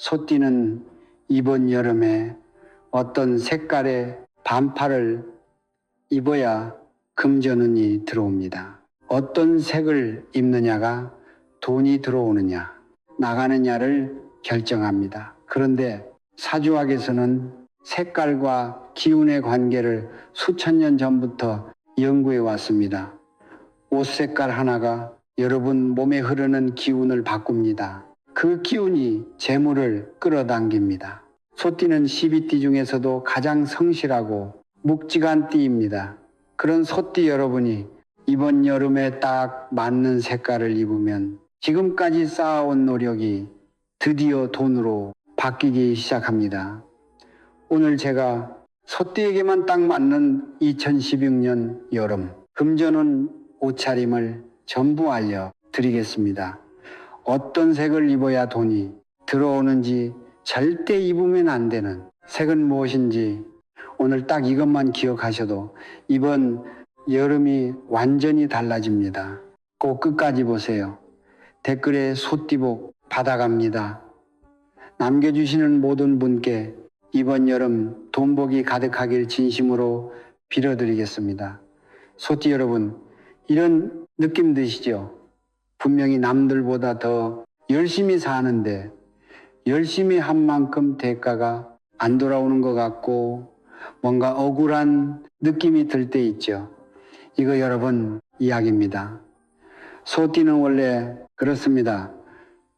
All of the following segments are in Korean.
소띠는 이번 여름에 어떤 색깔의 반팔을 입어야 금전운이 들어옵니다. 어떤 색을 입느냐가 돈이 들어오느냐, 나가느냐를 결정합니다. 그런데 사주학에서는 색깔과 기운의 관계를 수천 년 전부터 연구해 왔습니다. 옷 색깔 하나가 여러분 몸에 흐르는 기운을 바꿉니다. 그 기운이 재물을 끌어당깁니다. 소띠는 12띠 중에서도 가장 성실하고 묵직한 띠입니다. 그런 소띠 여러분이 이번 여름에 딱 맞는 색깔을 입으면 지금까지 쌓아온 노력이 드디어 돈으로 바뀌기 시작합니다. 오늘 제가 소띠에게만 딱 맞는 2016년 여름 금전운 옷차림을 전부 알려드리겠습니다. 어떤 색을 입어야 돈이 들어오는지, 절대 입으면 안 되는 색은 무엇인지 오늘 딱 이것만 기억하셔도 이번 여름이 완전히 달라집니다. 꼭 끝까지 보세요. 댓글에 소띠복 받아갑니다. 남겨주시는 모든 분께 이번 여름 돈복이 가득하길 진심으로 빌어드리겠습니다. 소띠 여러분, 이런 느낌 드시죠? 분명히 남들보다 더 열심히 사는데 열심히 한 만큼 대가가 안 돌아오는 것 같고 뭔가 억울한 느낌이 들 때 있죠. 이거 여러분 이야기입니다. 소띠는 원래 그렇습니다.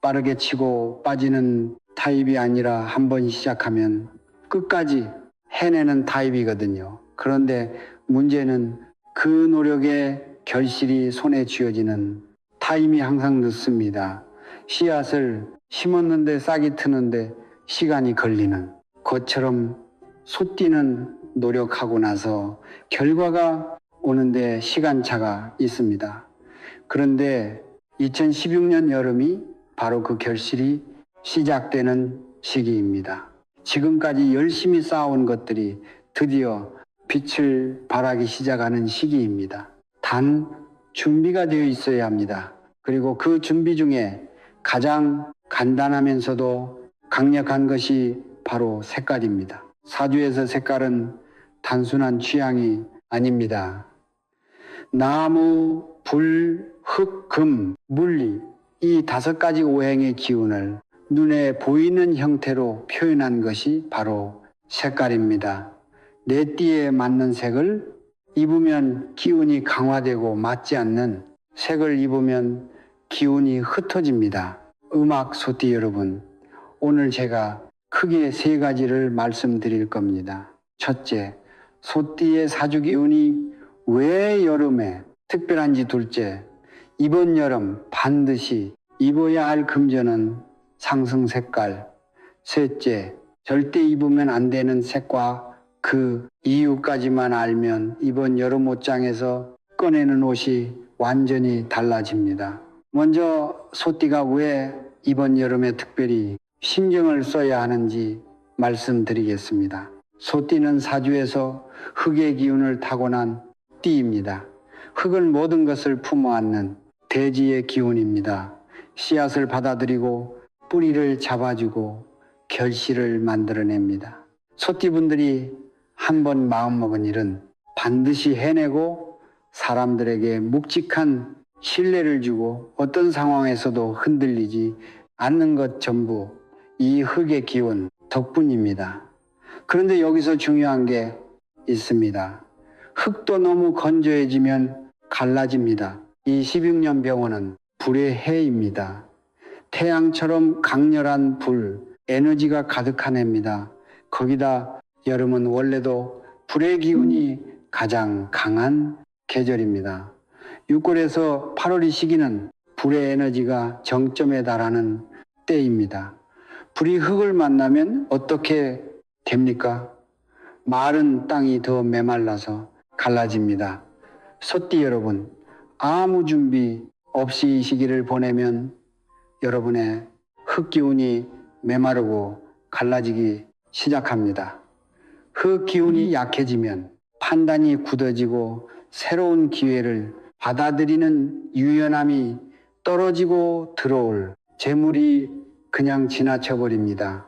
빠르게 치고 빠지는 타입이 아니라 한번 시작하면 끝까지 해내는 타입이거든요. 그런데 문제는 그 노력의 결실이 손에 쥐어지는 타임이 항상 늦습니다. 씨앗을 심었는데 싹이 트는데 시간이 걸리는 것처럼 소띠는 노력하고 나서 결과가 오는데 시간차가 있습니다. 그런데 2016년 여름이 바로 그 결실이 시작되는 시기입니다. 지금까지 열심히 쌓아온 것들이 드디어 빛을 발하기 시작하는 시기입니다. 단 준비가 되어 있어야 합니다. 그리고 그 준비 중에 가장 간단하면서도 강력한 것이 바로 색깔입니다. 사주에서 색깔은 단순한 취향이 아닙니다. 나무, 불, 흙, 금, 물리 이 5가지 오행의 기운을 눈에 보이는 형태로 표현한 것이 바로 색깔입니다. 내 띠에 맞는 색을 입으면 기운이 강화되고 맞지 않는 색을 입으면 기운이 흩어집니다. 음악 소띠 여러분, 오늘 제가 크게 3가지를 말씀드릴 겁니다. 첫째, 소띠의 사주 기운이 왜 여름에 특별한지. 둘째, 이번 여름 반드시 입어야 할 금전은 상승 색깔. 셋째, 절대 입으면 안 되는 색과 그 이유까지만 알면 이번 여름 옷장에서 꺼내는 옷이 완전히 달라집니다. 먼저 소띠가 왜 이번 여름에 특별히 신경을 써야 하는지 말씀드리겠습니다. 소띠는 사주에서 흙의 기운을 타고난 띠입니다. 흙은 모든 것을 품어안는 대지의 기운입니다. 씨앗을 받아들이고 뿌리를 잡아주고 결실을 만들어냅니다. 소띠분들이 한번 마음먹은 일은 반드시 해내고 사람들에게 묵직한 신뢰를 주고 어떤 상황에서도 흔들리지 않는 것 전부 이 흙의 기운 덕분입니다. 그런데 여기서 중요한 게 있습니다. 흙도 너무 건조해지면 갈라집니다. 이 16년 병원은 불의 해입니다. 태양처럼 강렬한 불, 에너지가 가득한 해입니다. 거기다 여름은 원래도 불의 기운이 가장 강한 계절입니다. 6월에서 8월 이 시기는 불의 에너지가 정점에 달하는 때입니다. 불이 흙을 만나면 어떻게 됩니까? 마른 땅이 더 메말라서 갈라집니다. 소띠 여러분, 아무 준비 없이 이 시기를 보내면 여러분의 흙 기운이 메마르고 갈라지기 시작합니다. 흙 기운이 약해지면 판단이 굳어지고 새로운 기회를 받아들이는 유연함이 떨어지고 들어올 재물이 그냥 지나쳐 버립니다.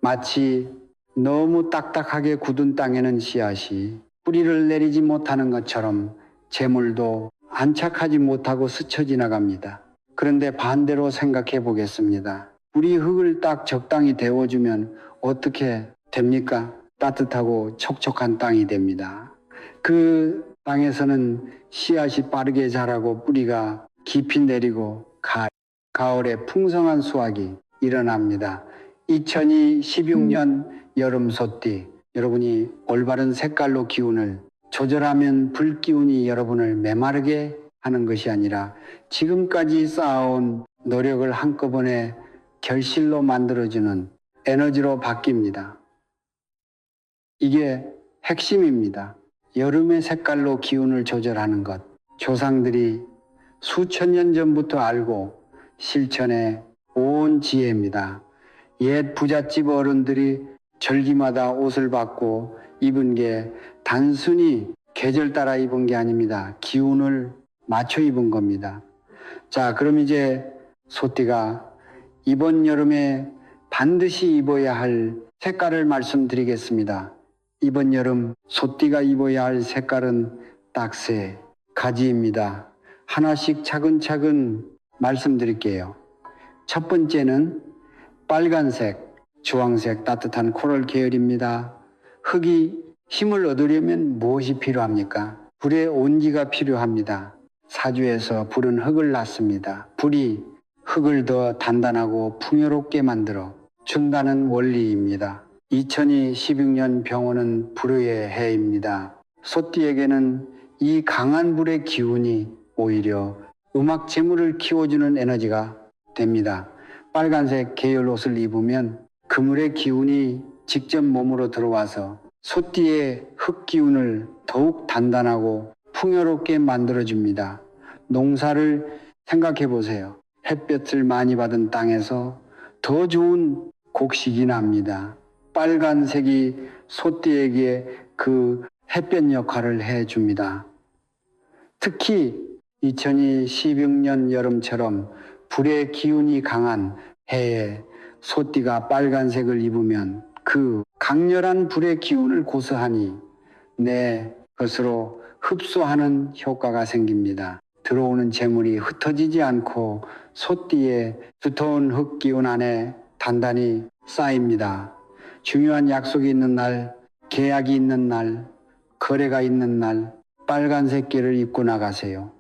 마치 너무 딱딱하게 굳은 땅에는 씨앗이 뿌리를 내리지 못하는 것처럼 재물도 안착하지 못하고 스쳐 지나갑니다. 그런데 반대로 생각해 보겠습니다. 우리 흙을 딱 적당히 데워주면 어떻게 됩니까? 따뜻하고 촉촉한 땅이 됩니다. 그 땅에서는 씨앗이 빠르게 자라고 뿌리가 깊이 내리고 가을에 풍성한 수확이 일어납니다. 2016년 여름 소띠, 여러분이 올바른 색깔로 기운을 조절하면 불기운이 여러분을 메마르게 하는 것이 아니라 지금까지 쌓아온 노력을 한꺼번에 결실로 만들어주는 에너지로 바뀝니다. 이게 핵심입니다. 여름의 색깔로 기운을 조절하는 것. 조상들이 수천 년 전부터 알고 실천해 온 지혜입니다. 옛 부잣집 어른들이 절기마다 옷을 받고 입은 게 단순히 계절 따라 입은 게 아닙니다. 기운을 맞춰 입은 겁니다. 자, 그럼 이제 소띠가 이번 여름에 반드시 입어야 할 색깔을 말씀드리겠습니다. 이번 여름 소띠가 입어야 할 색깔은 딱 세 가지입니다. 하나씩 차근차근 말씀드릴게요. 첫 번째는 빨간색, 주황색 따뜻한 코랄 계열입니다. 흙이 힘을 얻으려면 무엇이 필요합니까? 불의 온기가 필요합니다. 사주에서 불은 흙을 낳습니다. 불이 흙을 더 단단하고 풍요롭게 만들어 준다는 원리입니다. 2016년 병원은 불의 해입니다. 소띠에게는 이 강한 불의 기운이 오히려 음악 재물을 키워주는 에너지가 됩니다. 빨간색 계열 옷을 입으면 그물의 기운이 직접 몸으로 들어와서 소띠의 흙 기운을 더욱 단단하고 풍요롭게 만들어줍니다. 농사를 생각해 보세요. 햇볕을 많이 받은 땅에서 더 좋은 곡식이 납니다. 빨간색이 소띠에게 그 햇볕 역할을 해줍니다. 특히 2016년 여름처럼 불의 기운이 강한 해에 소띠가 빨간색을 입으면 그 강렬한 불의 기운을 고스하니 내 것으로 흡수하는 효과가 생깁니다. 들어오는 재물이 흩어지지 않고 소띠의 두터운 흙 기운 안에 단단히 쌓입니다. 중요한 약속이 있는 날, 계약이 있는 날, 거래가 있는 날 빨간색 길을 입고 나가세요.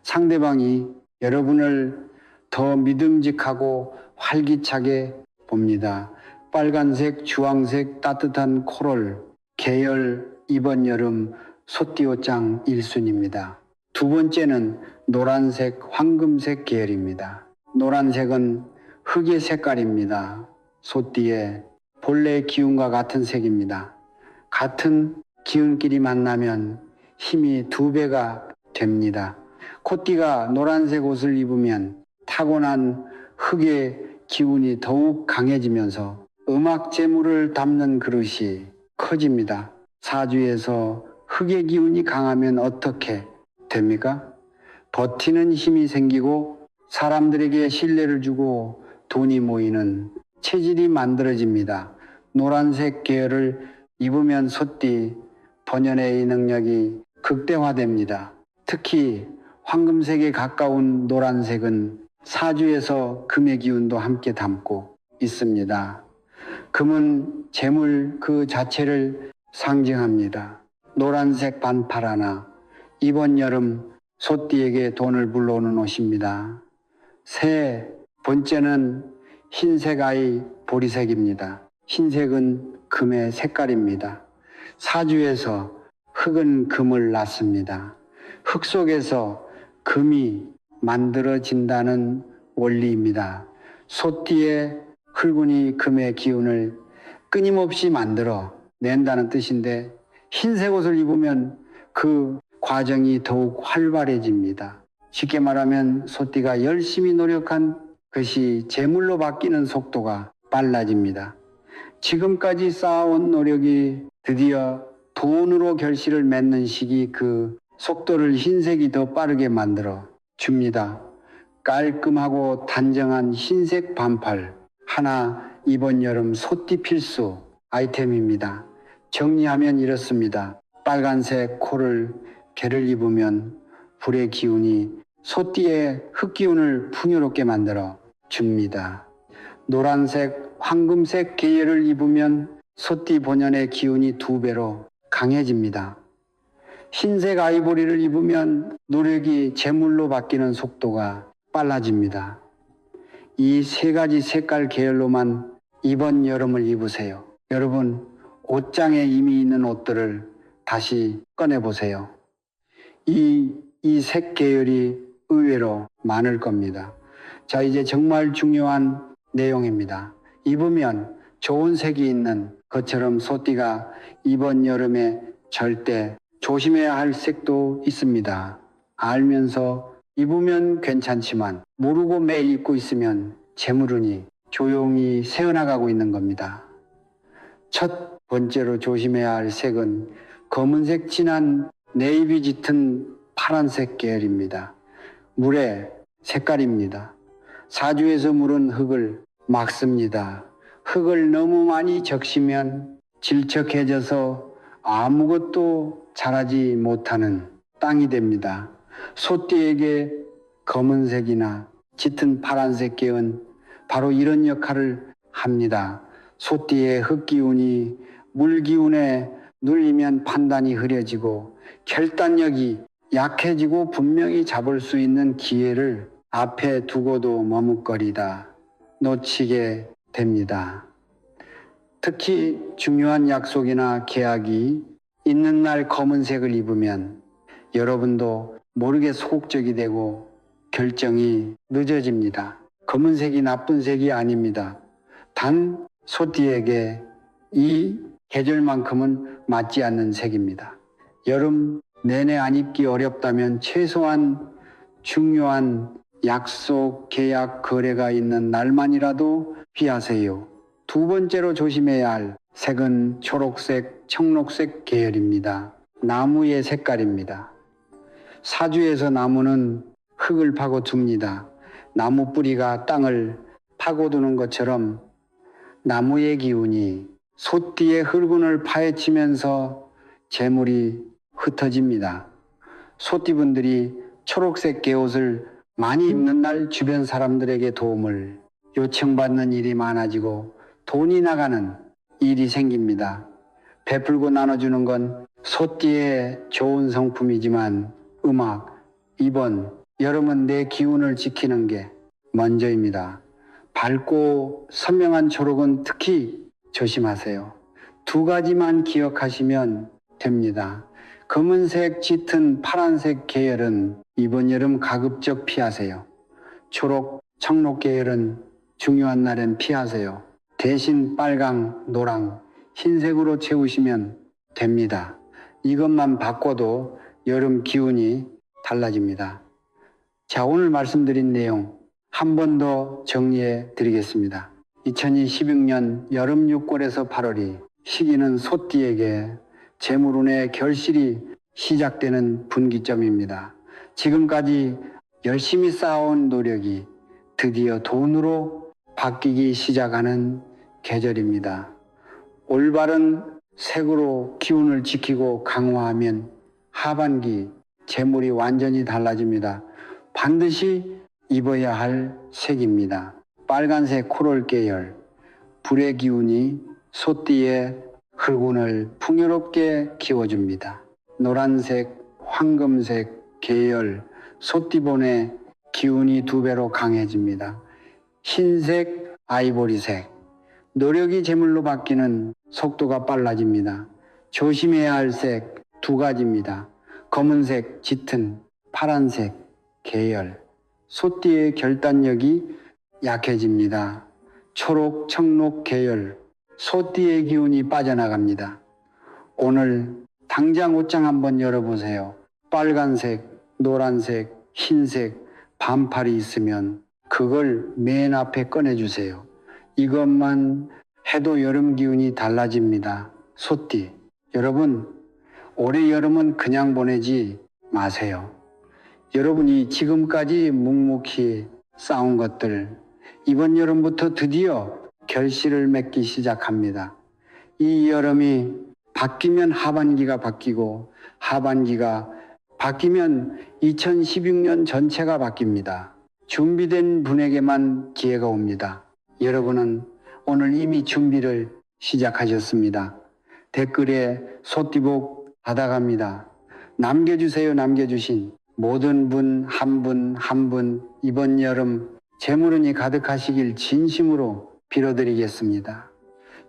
상대방이 여러분을 더 믿음직하고 활기차게 봅니다. 빨간색, 주황색 따뜻한 코랄 계열 이번 여름 소띠 옷장 1순위입니다. 두 번째는 노란색, 황금색 계열입니다. 노란색은 흙의 색깔입니다. 소띠의 본래 기운과 같은 색입니다. 같은 기운끼리 만나면 힘이 2배가 됩니다. 코띠가 노란색 옷을 입으면 타고난 흙의 기운이 더욱 강해지면서 음악 재물을 담는 그릇이 커집니다. 사주에서 흙의 기운이 강하면 어떻게 됩니까? 버티는 힘이 생기고 사람들에게 신뢰를 주고 돈이 모이는 체질이 만들어집니다. 노란색 계열을 입으면 소띠 본연의 능력이 극대화됩니다. 특히 황금색에 가까운 노란색은 사주에서 금의 기운도 함께 담고 있습니다. 금은 재물 그 자체를 상징합니다. 노란색 반팔 하나, 이번 여름 소띠에게 돈을 불러오는 옷입니다. 세 번째는 흰색 아이 보리색입니다. 흰색은 금의 색깔입니다. 사주에서 흙은 금을 낳습니다. 흙 속에서 금이 만들어진다는 원리입니다. 소띠의 흙운이 금의 기운을 끊임없이 만들어 낸다는 뜻인데 흰색 옷을 입으면 그 과정이 더욱 활발해집니다. 쉽게 말하면 소띠가 열심히 노력한 것이 재물로 바뀌는 속도가 빨라집니다. 지금까지 쌓아온 노력이 드디어 돈으로 결실을 맺는 시기 그 속도를 흰색이 더 빠르게 만들어 줍니다. 깔끔하고 단정한 흰색 반팔 하나 이번 여름 소띠 필수 아이템입니다. 정리하면 이렇습니다. 빨간색 코를 개를 입으면 불의 기운이 소띠의 흙기운을 풍요롭게 만들어 줍니다. 노란색, 황금색 계열을 입으면 소띠 본연의 기운이 2배로 강해집니다. 흰색 아이보리를 입으면 노력이 재물로 바뀌는 속도가 빨라집니다. 이 3가지 색깔 계열로만 이번 여름을 입으세요. 여러분, 옷장에 이미 있는 옷들을 다시 꺼내보세요. 이 색 계열이 의외로 많을 겁니다. 자, 이제 정말 중요한 내용입니다. 입으면 좋은 색이 있는 것처럼 소띠가 이번 여름에 절대 조심해야 할 색도 있습니다. 알면서 입으면 괜찮지만 모르고 매일 입고 있으면 재물운이 조용히 새어나가고 있는 겁니다. 첫 번째로 조심해야 할 색은 검은색 진한 네이비 짙은 파란색 계열입니다. 물의 색깔입니다. 사주에서 물은 흙을 막습니다. 흙을 너무 많이 적시면 질척해져서 아무것도 자라지 못하는 땅이 됩니다. 소띠에게 검은색이나 짙은 파란색 계열은 바로 이런 역할을 합니다. 소띠의 흙기운이 물기운에 눌리면 판단이 흐려지고 결단력이 약해지고 분명히 잡을 수 있는 기회를 앞에 두고도 머뭇거리다 놓치게 됩니다. 특히 중요한 약속이나 계약이 있는 날 검은색을 입으면 여러분도 모르게 소극적이 되고 결정이 늦어집니다. 검은색이 나쁜 색이 아닙니다. 단 소띠에게 이 계절만큼은 맞지 않는 색입니다. 여름 내내 안 입기 어렵다면 최소한 중요한 약속, 계약, 거래가 있는 날만이라도 피하세요. 2번째로 조심해야 할 색은 초록색, 청록색 계열입니다. 나무의 색깔입니다. 사주에서 나무는 흙을 파고둡니다. 나무 뿌리가 땅을 파고드는 것처럼 나무의 기운이 소띠의 흙운을 파헤치면서 재물이 흩어집니다. 소띠분들이 초록색 계옷을 많이 입는 날 주변 사람들에게 도움을 요청받는 일이 많아지고 돈이 나가는 일이 생깁니다. 베풀고 나눠주는 건 소띠의 좋은 성품이지만 이번 여름은 내 기운을 지키는 게 먼저입니다. 밝고 선명한 초록은 특히 조심하세요. 2가지만 기억하시면 됩니다. 검은색, 짙은 파란색 계열은 이번 여름 가급적 피하세요. 초록, 청록 계열은 중요한 날엔 피하세요. 대신 빨강, 노랑, 흰색으로 채우시면 됩니다. 이것만 바꿔도 여름 기운이 달라집니다. 자, 오늘 말씀드린 내용 한 번 더 정리해 드리겠습니다. 2026년 여름 6월에서 8월이 시기는 소띠에게 재물운의 결실이 시작되는 분기점입니다. 지금까지 열심히 쌓아온 노력이 드디어 돈으로 바뀌기 시작하는 계절입니다. 올바른 색으로 기운을 지키고 강화하면 하반기 재물이 완전히 달라집니다. 반드시 입어야 할 색입니다. 빨간색 코랄 계열, 불의 기운이 소띠의 흙운을 풍요롭게 키워줍니다. 노란색, 황금색 계열, 소띠본의 기운이 2배로 강해집니다. 흰색, 아이보리색, 노력이 재물로 바뀌는 속도가 빨라집니다. 조심해야 할 색 2가지입니다. 검은색, 짙은 파란색 계열, 소띠의 결단력이 약해집니다. 초록, 청록 계열, 소띠의 기운이 빠져나갑니다. 오늘 당장 옷장 한번 열어보세요. 빨간색, 노란색, 흰색 반팔이 있으면 그걸 맨 앞에 꺼내주세요. 이것만 해도 여름 기운이 달라집니다. 소띠, 여러분 올해 여름은 그냥 보내지 마세요. 여러분이 지금까지 묵묵히 쌓은 것들 이번 여름부터 드디어 결실을 맺기 시작합니다. 이 여름이 바뀌면 하반기가 바뀌고 하반기가 바뀌면 2016년 전체가 바뀝니다. 준비된 분에게만 기회가 옵니다. 여러분은 오늘 이미 준비를 시작하셨습니다. 댓글에 소띠복 받아갑니다. 남겨주세요. 남겨주신 모든 분 한 분 한 분 이번 여름 재물운이 가득하시길 진심으로 빌어드리겠습니다.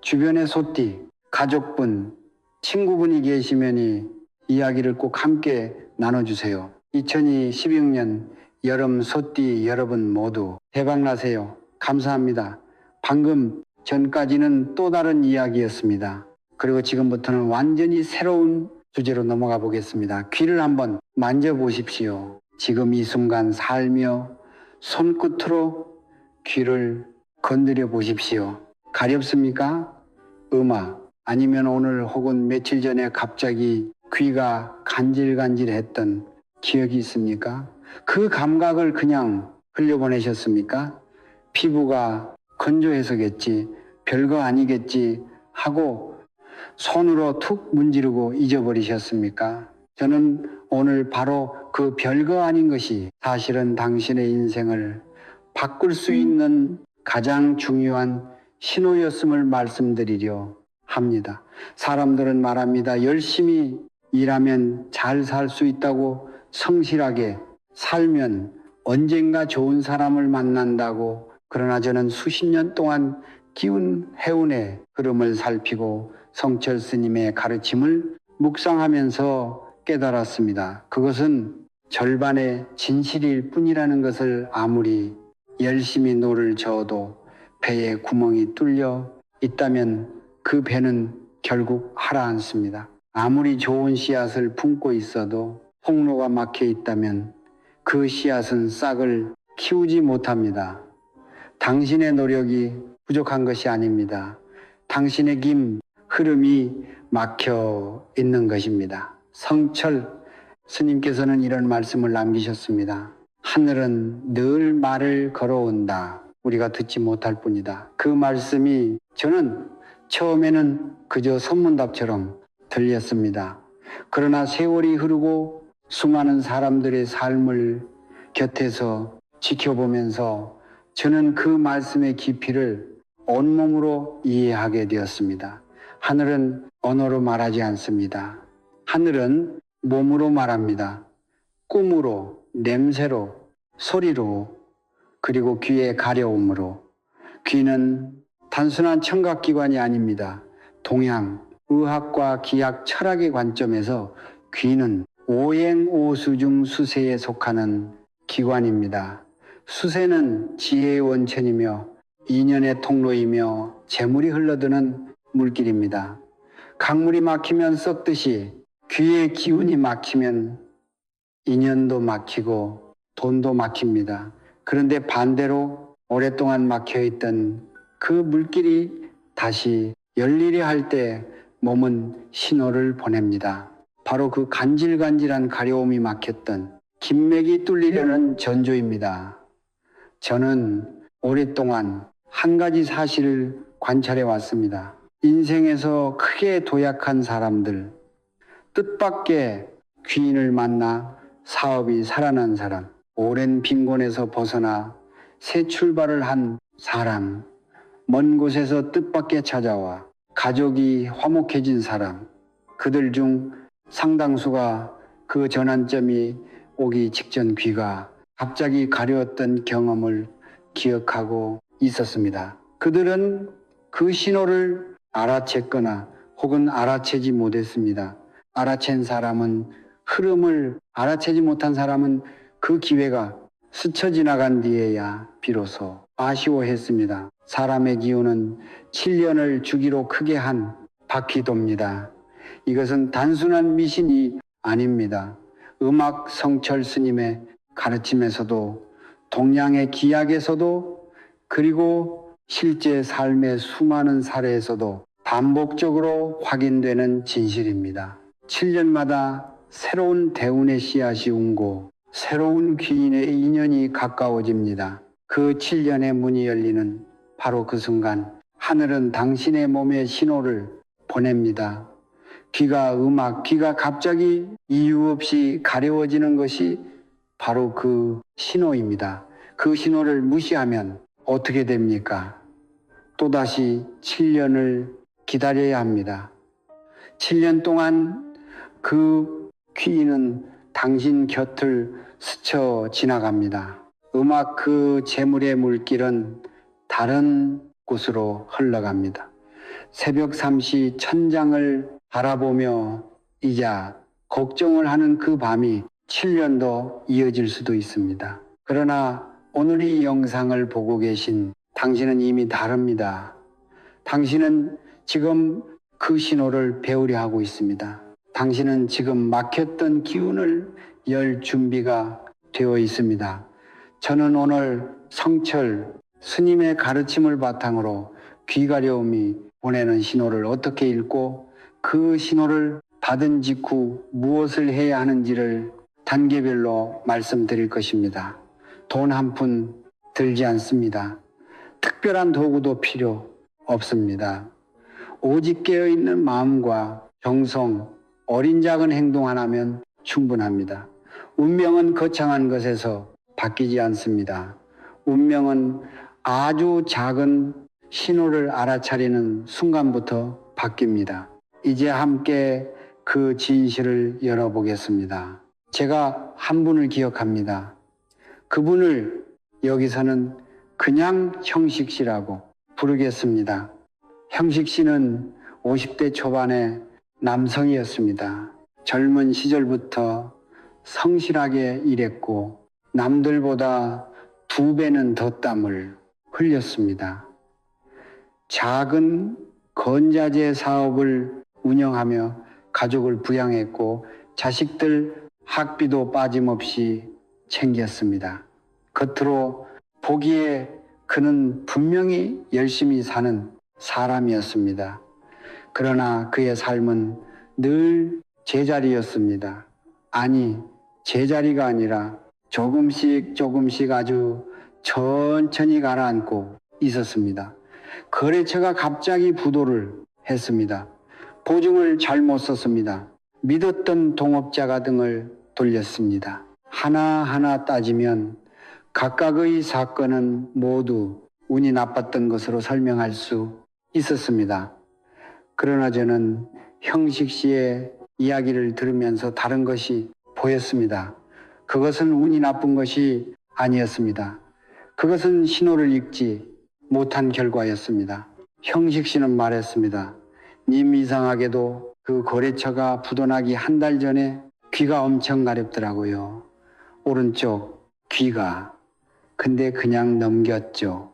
주변에 소띠, 가족분, 친구분이 계시면 이야기를 꼭 함께 나눠주세요. 2016년 여름 소띠 여러분 모두 대박나세요. 감사합니다. 방금 전까지는 또 다른 이야기였습니다. 그리고 지금부터는 완전히 새로운 주제로 넘어가 보겠습니다. 귀를 한번 만져보십시오. 지금 이 순간 살며 손끝으로 귀를 건드려 보십시오. 가렵습니까? 음악 아니면 오늘 혹은 며칠 전에 갑자기 귀가 간질간질했던 기억이 있습니까? 그 감각을 그냥 흘려보내셨습니까? 피부가 건조해서겠지, 별거 아니겠지 하고 손으로 툭 문지르고 잊어버리셨습니까? 저는 오늘 바로 그 별거 아닌 것이 사실은 당신의 인생을 바꿀 수 있는 가장 중요한 신호였음을 말씀드리려 합니다. 사람들은 말합니다. 열심히 일하면 잘 살 수 있다고, 성실하게 살면 언젠가 좋은 사람을 만난다고. 그러나 저는 수십 년 동안 기운 해운의 흐름을 살피고 성철 스님의 가르침을 묵상하면서 깨달았습니다. 그것은 절반의 진실일 뿐이라는 것을 아무리 열심히 노를 저어도 배에 구멍이 뚫려 있다면 그 배는 결국 하라앉습니다. 아무리 좋은 씨앗을 품고 있어도 통로가 막혀 있다면 그 씨앗은 싹을 키우지 못합니다. 당신의 노력이 부족한 것이 아닙니다. 당신의 흐름이 막혀 있는 것입니다. 성철 스님께서는 이런 말씀을 남기셨습니다. 하늘은 늘 말을 걸어온다. 우리가 듣지 못할 뿐이다. 그 말씀이 저는 처음에는 그저 선문답처럼 들렸습니다. 그러나 세월이 흐르고 수많은 사람들의 삶을 곁에서 지켜보면서 저는 그 말씀의 깊이를 온몸으로 이해하게 되었습니다. 하늘은 언어로 말하지 않습니다. 하늘은 몸으로 말합니다. 꿈으로, 냄새로, 소리로, 그리고 귀의 가려움으로. 귀는 단순한 청각기관이 아닙니다. 동양, 의학과 기약, 철학의 관점에서 귀는 오행오수 중 수세에 속하는 기관입니다. 수세는 지혜의 원천이며 인연의 통로이며 재물이 흘러드는 물길입니다. 강물이 막히면 썩듯이 귀의 기운이 막히면 인연도 막히고 돈도 막힙니다. 그런데 반대로 오랫동안 막혀있던 그 물길이 다시 열리려 할 때 몸은 신호를 보냅니다. 바로 그 간질간질한 가려움이 막혔던 김맥이 뚫리려는 전조입니다. 저는 오랫동안 한 가지 사실을 관찰해 왔습니다. 인생에서 크게 도약한 사람들, 뜻밖의 귀인을 만나 사업이 살아난 사람, 오랜 빈곤에서 벗어나 새 출발을 한 사람, 먼 곳에서 뜻밖의 찾아와 가족이 화목해진 사람, 그들 중 상당수가 그 전환점이 오기 직전 귀가 갑자기 가려웠던 경험을 기억하고 있었습니다. 그들은 그 신호를 알아챘거나 혹은 알아채지 못했습니다. 알아챈 사람은 흐름을 알아채지 못한 사람은 그 기회가 스쳐 지나간 뒤에야 비로소 아쉬워했습니다. 사람의 기운은 7년을 주기로 크게 한 바퀴도입니다. 이것은 단순한 미신이 아닙니다. 음악 성철 스님의 가르침에서도 동양의 기약에서도 그리고 실제 삶의 수많은 사례에서도 반복적으로 확인되는 진실입니다. 7년마다 새로운 대운의 씨앗이 운고 새로운 귀인의 인연이 가까워집니다. 그 7년의 문이 열리는 바로 그 순간 하늘은 당신의 몸에 신호를 보냅니다. 귀가 귀가 갑자기 이유 없이 가려워지는 것이 바로 그 신호입니다. 그 신호를 무시하면 어떻게 됩니까? 또다시 7년을 기다려야 합니다. 7년 동안 그 귀는 당신 곁을 스쳐 지나갑니다. 음악 그 재물의 물길은 다른 곳으로 흘러갑니다. 새벽 3시 천장을 바라보며 이자 걱정을 하는 그 밤이 7년도 이어질 수도 있습니다. 그러나 오늘 이 영상을 보고 계신 당신은 이미 다릅니다. 당신은 지금 그 신호를 배우려 하고 있습니다. 당신은 지금 막혔던 기운을 열 준비가 되어 있습니다. 저는 오늘 성철 스님의 가르침을 바탕으로 귀가려움이 보내는 신호를 어떻게 읽고 그 신호를 받은 직후 무엇을 해야 하는지를 단계별로 말씀드릴 것입니다. 돈 한 푼 들지 않습니다. 특별한 도구도 필요 없습니다. 오직 깨어있는 마음과 정성, 어린 작은 행동 하나면 충분합니다. 운명은 거창한 것에서 바뀌지 않습니다. 운명은 아주 작은 신호를 알아차리는 순간부터 바뀝니다. 이제 함께 그 진실을 열어보겠습니다. 제가 한 분을 기억합니다. 그분을 여기서는 그냥 형식 씨라고 부르겠습니다. 형식 씨는 50대 초반의 남성이었습니다. 젊은 시절부터 성실하게 일했고 남들보다 2배는 더 땀을 흘렸습니다. 작은 건자재 사업을 운영하며 가족을 부양했고 자식들 학비도 빠짐없이 챙겼습니다. 겉으로 보기에 그는 분명히 열심히 사는 사람이었습니다. 그러나 그의 삶은 늘 제자리였습니다. 아니, 제자리가 아니라 조금씩 아주 천천히 가라앉고 있었습니다. 거래처가 갑자기 부도를 했습니다. 보증을 잘못 썼습니다. 믿었던 동업자가 등을 돌렸습니다. 하나하나 따지면 각각의 사건은 모두 운이 나빴던 것으로 설명할 수 있었습니다. 그러나 저는 형식 씨의 이야기를 들으면서 다른 것이 보였습니다. 그것은 운이 나쁜 것이 아니었습니다. 그것은 신호를 읽지 못한 결과였습니다. 형식 씨는 말했습니다. 님 이상하게도 그 거래처가 부도나기 한 달 전에 귀가 엄청 가렵더라고요. 오른쪽 귀가. 근데 그냥 넘겼죠.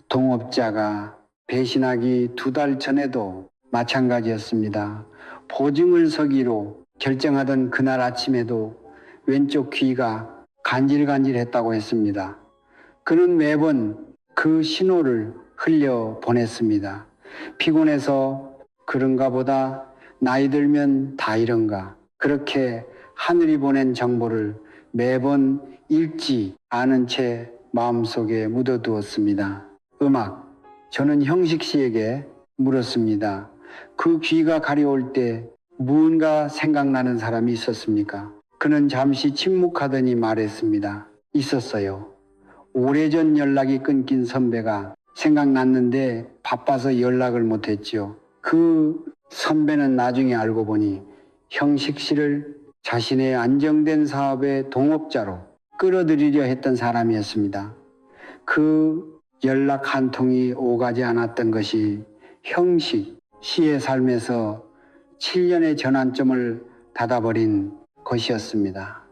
동업자가 배신하기 2달 전에도 마찬가지였습니다. 보증을 서기로 결정하던 그날 아침에도 왼쪽 귀가 간질간질했다고 했습니다. 그는 매번 그 신호를 흘려 보냈습니다. 피곤해서 그런가 보다, 나이 들면 다 이런가. 그렇게 하늘이 보낸 정보를 매번 읽지 않은 채 마음속에 묻어두었습니다. 음악, 저는 형식 씨에게 물었습니다. 그 귀가 가려울 때 무언가 생각나는 사람이 있었습니까? 그는 잠시 침묵하더니 말했습니다. 있었어요. 오래전 연락이 끊긴 선배가 생각났는데 바빠서 연락을 못했죠. 그 선배는 나중에 알고 보니 형식 씨를 자신의 안정된 사업의 동업자로 끌어들이려 했던 사람이었습니다. 그 연락 한 통이 오가지 않았던 것이 형식 씨의 삶에서 7년의 전환점을 닫아버린 것이었습니다.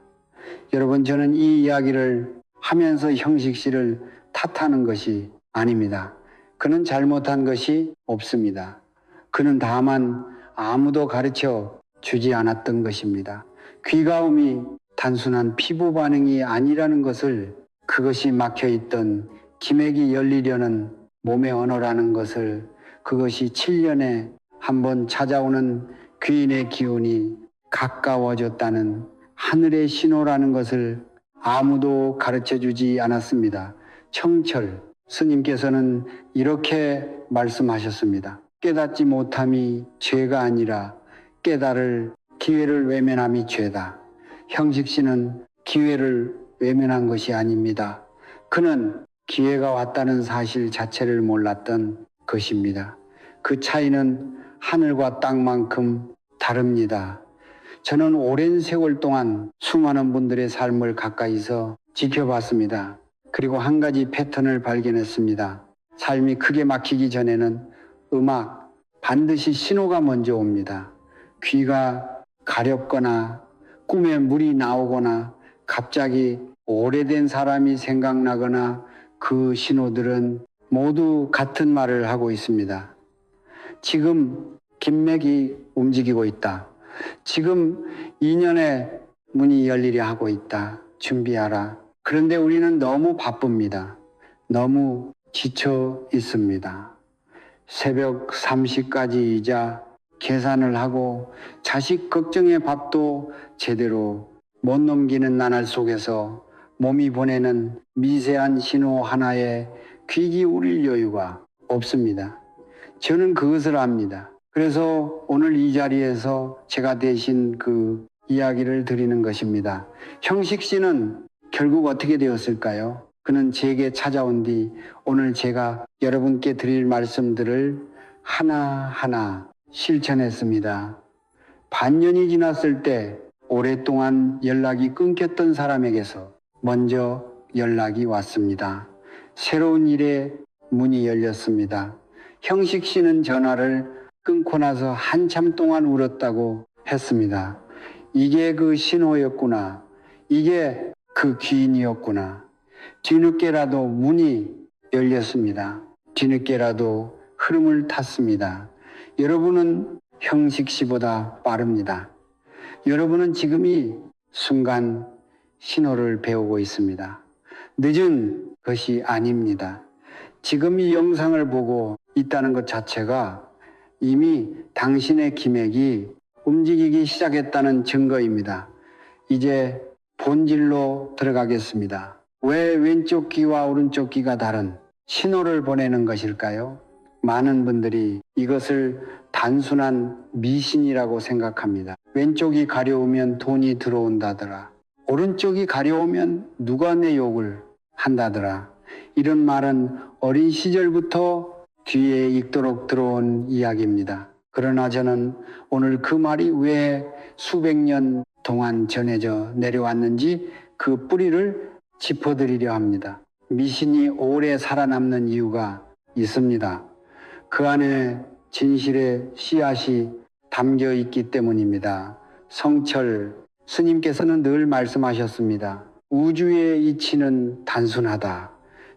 여러분, 저는 이 이야기를 하면서 형식 씨를 탓하는 것이 아닙니다. 그는 잘못한 것이 없습니다. 그는 다만 아무도 가르쳐 주지 않았던 것입니다. 귀가움이 단순한 피부 반응이 아니라는 것을, 그것이 막혀있던 기맥이 열리려는 몸의 언어라는 것을, 그것이 7년에 한 번 찾아오는 귀인의 기운이 가까워졌다는 하늘의 신호라는 것을 아무도 가르쳐 주지 않았습니다. 청철 스님께서는 이렇게 말씀하셨습니다. 깨닫지 못함이 죄가 아니라 깨달을 기회를 외면함이 죄다. 형식 씨는 기회를 외면한 것이 아닙니다. 그는 기회가 왔다는 사실 자체를 몰랐던 것입니다. 그 차이는 하늘과 땅만큼 다릅니다. 저는 오랜 세월 동안 수많은 분들의 삶을 가까이서 지켜봤습니다. 그리고 한 가지 패턴을 발견했습니다. 삶이 크게 막히기 전에는 음악, 반드시 신호가 먼저 옵니다. 귀가 가렵거나 꿈에 물이 나오거나 갑자기 오래된 사람이 생각나거나 그 신호들은 모두 같은 말을 하고 있습니다. 지금 김맥이 움직이고 있다. 지금 인연의 문이 열리려 하고 있다. 준비하라. 그런데 우리는 너무 바쁩니다. 너무 지쳐 있습니다. 새벽 3시까지이자 계산을 하고 자식 걱정의 밥도 제대로 못 넘기는 나날 속에서 몸이 보내는 미세한 신호 하나에 귀 기울일 여유가 없습니다. 저는 그것을 압니다. 그래서 오늘 이 자리에서 제가 대신 그 이야기를 드리는 것입니다. 형식 씨는 결국 어떻게 되었을까요? 그는 제게 찾아온 뒤 오늘 제가 여러분께 드릴 말씀들을 하나하나 실천했습니다. 반년이 지났을 때 오랫동안 연락이 끊겼던 사람에게서 먼저 연락이 왔습니다. 새로운 일에 문이 열렸습니다. 형식 씨는 전화를 끊고 나서 한참 동안 울었다고 했습니다. 이게 그 신호였구나. 이게 그 기인이었구나. 뒤늦게라도 문이 열렸습니다. 뒤늦게라도 흐름을 탔습니다. 여러분은 형식 씨보다 빠릅니다. 여러분은 지금 이 순간 신호를 배우고 있습니다. 늦은 것이 아닙니다. 지금 이 영상을 보고 있다는 것 자체가 이미 당신의 기맥이 움직이기 시작했다는 증거입니다. 이제 본질로 들어가겠습니다. 왜 왼쪽 귀와 오른쪽 귀가 다른 신호를 보내는 것일까요? 많은 분들이 이것을 단순한 미신이라고 생각합니다. 왼쪽이 가려우면 돈이 들어온다더라. 오른쪽이 가려우면 누가 내 욕을 한다더라. 이런 말은 어린 시절부터 귀에 익도록 들어온 이야기입니다. 그러나 저는 오늘 그 말이 왜 수백 년 동안 전해져 내려왔는지 그 뿌리를 짚어드리려 합니다. 미신이 오래 살아남는 이유가 있습니다. 그 안에 진실의 씨앗이 담겨 있기 때문입니다. 성철 스님께서는 늘 말씀하셨습니다. 우주의 이치는 단순하다.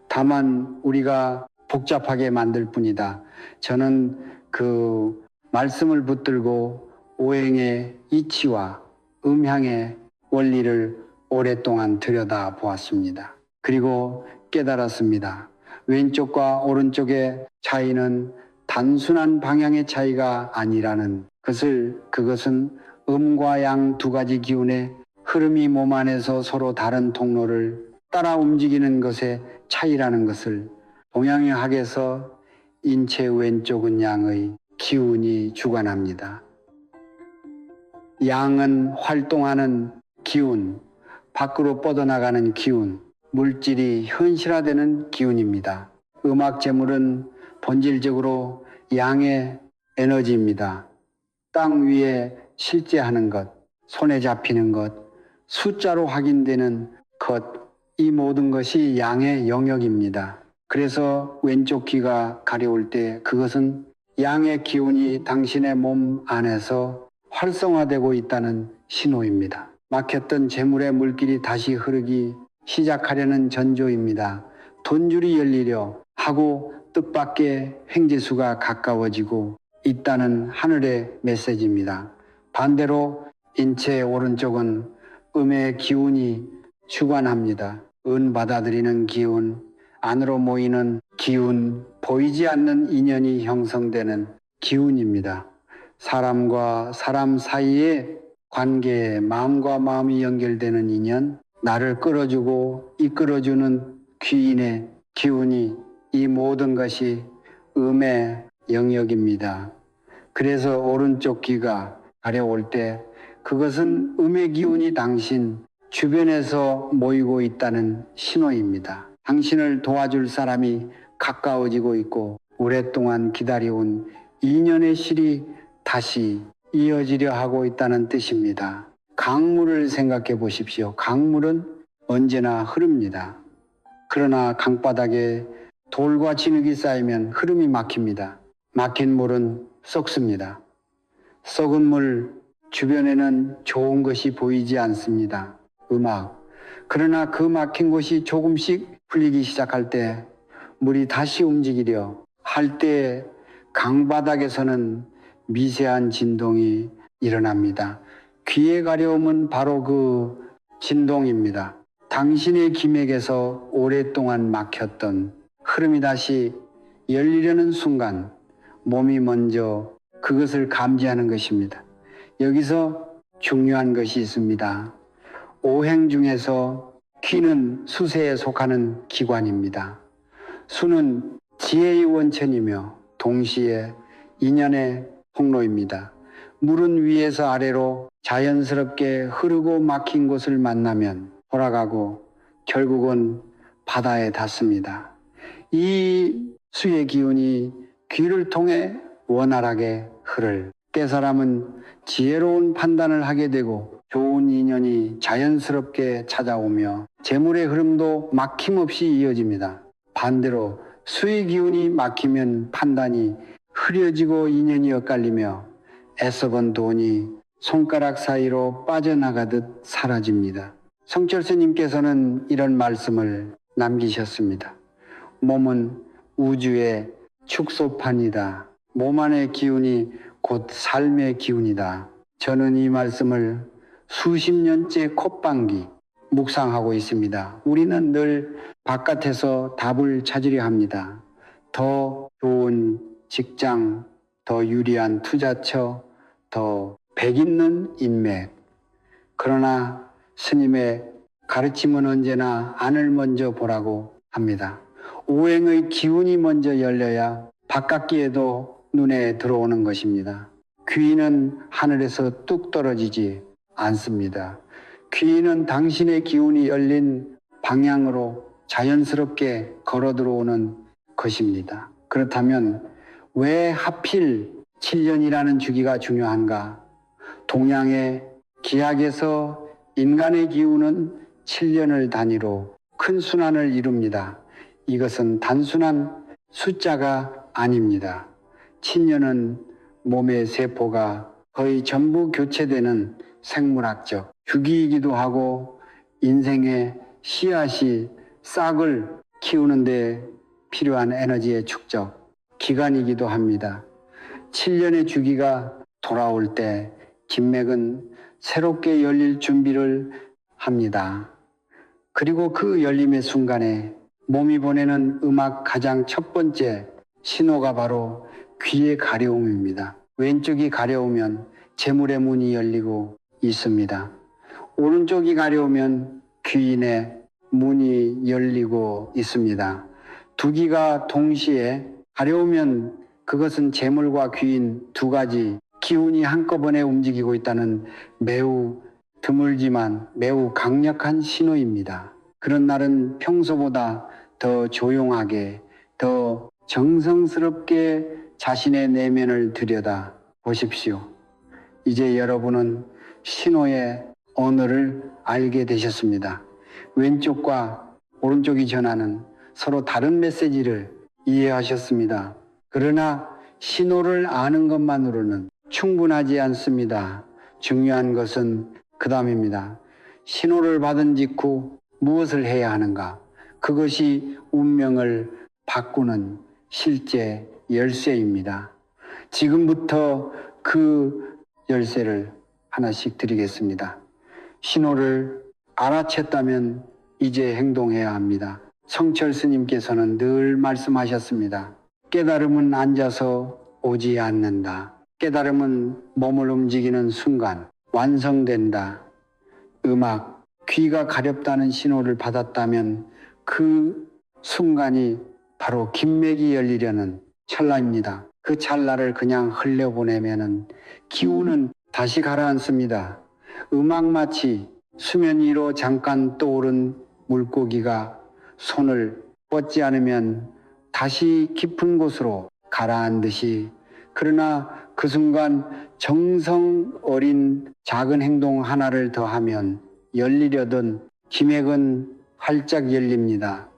다만 우리가 복잡하게 만들 뿐이다. 저는 그 말씀을 붙들고 오행의 이치와 음향의 원리를 오랫동안 들여다 보았습니다. 그리고 깨달았습니다. 왼쪽과 오른쪽의 차이는 단순한 방향의 차이가 아니라는 것을, 그것은 음과 양 두 가지 기운의 흐름이 몸 안에서 서로 다른 통로를 따라 움직이는 것의 차이라는 것을, 동양의학에서 인체 왼쪽은 양의 기운이 주관합니다. 양은 활동하는 기운, 밖으로 뻗어나가는 기운, 물질이 현실화되는 기운입니다. 음악 재물은 본질적으로 양의 에너지입니다. 땅 위에 실제하는 것, 손에 잡히는 것, 숫자로 확인되는 것, 이 모든 것이 양의 영역입니다. 그래서 왼쪽 귀가 가려울 때 그것은 양의 기운이 당신의 몸 안에서 활성화되고 있다는 신호입니다. 막혔던 재물의 물길이 다시 흐르기 시작하려는 전조입니다. 돈줄이 열리려 하고 뜻밖의 횡재수가 가까워지고 있다는 하늘의 메시지입니다. 반대로 인체의 오른쪽은 음의 기운이 주관합니다. 은 받아들이는 기운, 안으로 모이는 기운, 보이지 않는 인연이 형성되는 기운입니다. 사람과 사람 사이의 관계에 마음과 마음이 연결되는 인연, 나를 끌어주고 이끌어주는 귀인의 기운이 이 모든 것이 음의 영역입니다. 그래서 오른쪽 귀가 가려올 때 그것은 음의 기운이 당신 주변에서 모이고 있다는 신호입니다. 당신을 도와줄 사람이 가까워지고 있고 오랫동안 기다려온 인연의 실이 다시 이어지려 하고 있다는 뜻입니다. 강물을 생각해 보십시오. 강물은 언제나 흐릅니다. 그러나 강바닥에 돌과 진흙이 쌓이면 흐름이 막힙니다. 막힌 물은 썩습니다. 썩은 물 주변에는 좋은 것이 보이지 않습니다. 음악. 그러나 그 막힌 곳이 조금씩 풀리기 시작할 때 물이 다시 움직이려 할 때 강바닥에서는 미세한 진동이 일어납니다. 귀의 가려움은 바로 그 진동입니다. 당신의 기맥에서 오랫동안 막혔던 흐름이 다시 열리려는 순간 몸이 먼저 그것을 감지하는 것입니다. 여기서 중요한 것이 있습니다. 오행 중에서 귀는 수세에 속하는 기관입니다. 수는 지혜의 원천이며 동시에 인연의 통로입니다. 물은 위에서 아래로 자연스럽게 흐르고 막힌 곳을 만나면 돌아가고 결국은 바다에 닿습니다. 이 수의 기운이 귀를 통해 원활하게 흐를 깨사람은 지혜로운 판단을 하게 되고 좋은 인연이 자연스럽게 찾아오며 재물의 흐름도 막힘없이 이어집니다. 반대로 수의 기운이 막히면 판단이 흐려지고 인연이 엇갈리며 애써본 돈이 손가락 사이로 빠져나가듯 사라집니다. 성철스님께서는 이런 말씀을 남기셨습니다. 몸은 우주의 축소판이다. 몸 안의 기운이 곧 삶의 기운이다. 저는 이 말씀을 수십 년째 콧방귀 묵상하고 있습니다. 우리는 늘 바깥에서 답을 찾으려 합니다. 더 좋은 직장, 더 유리한 투자처, 더 백 있는 인맥. 그러나 스님의 가르침은 언제나 안을 먼저 보라고 합니다. 오행의 기운이 먼저 열려야 바깥기에도 눈에 들어오는 것입니다. 귀는 하늘에서 뚝 떨어지지 않습니다. 귀는 당신의 기운이 열린 방향으로 자연스럽게 걸어 들어오는 것입니다. 그렇다면 왜 하필 7년이라는 주기가 중요한가? 동양의 기약에서 인간의 기운은 7년을 단위로 큰 순환을 이룹니다. 이것은 단순한 숫자가 아닙니다. 7년은 몸의 세포가 거의 전부 교체되는 생물학적 주기이기도 하고 인생의 씨앗이 싹을 키우는 데 필요한 에너지의 축적 기간이기도 합니다. 7년의 주기가 돌아올 때 김맥은 새롭게 열릴 준비를 합니다. 그리고 그 열림의 순간에 몸이 보내는 음악 가장 첫 번째 신호가 바로 귀의 가려움입니다. 왼쪽이 가려우면 재물의 문이 열리고 있습니다. 오른쪽이 가려우면 귀인의 문이 열리고 있습니다. 두 귀가 동시에 가려우면 그것은 재물과 귀인 두 가지 기운이 한꺼번에 움직이고 있다는 매우 드물지만 매우 강력한 신호입니다. 그런 날은 평소보다 더 조용하게, 더 정성스럽게 자신의 내면을 들여다 보십시오. 이제 여러분은 신호의 언어를 알게 되셨습니다. 왼쪽과 오른쪽이 전하는 서로 다른 메시지를 이해하셨습니다. 그러나 신호를 아는 것만으로는 충분하지 않습니다. 중요한 것은 그 다음입니다. 신호를 받은 직후 무엇을 해야 하는가? 그것이 운명을 바꾸는 실제 열쇠입니다. 지금부터 그 열쇠를 하나씩 드리겠습니다. 신호를 알아챘다면 이제 행동해야 합니다. 성철 스님께서는 늘 말씀하셨습니다. 깨달음은 앉아서 오지 않는다. 깨달음은 몸을 움직이는 순간 완성된다. 음악, 귀가 가렵다는 신호를 받았다면 그 순간이 바로 김맥이 열리려는 찰나입니다. 그 찰나를 그냥 흘려보내면은 기운은 다시 가라앉습니다. 음악마치 수면 위로 잠깐 떠오른 물고기가 손을 뻗지 않으면 다시 깊은 곳으로 가라앉듯이, 그러나 그 순간 정성 어린 작은 행동 하나를 더하면 열리려던 기맥은 활짝 열립니다.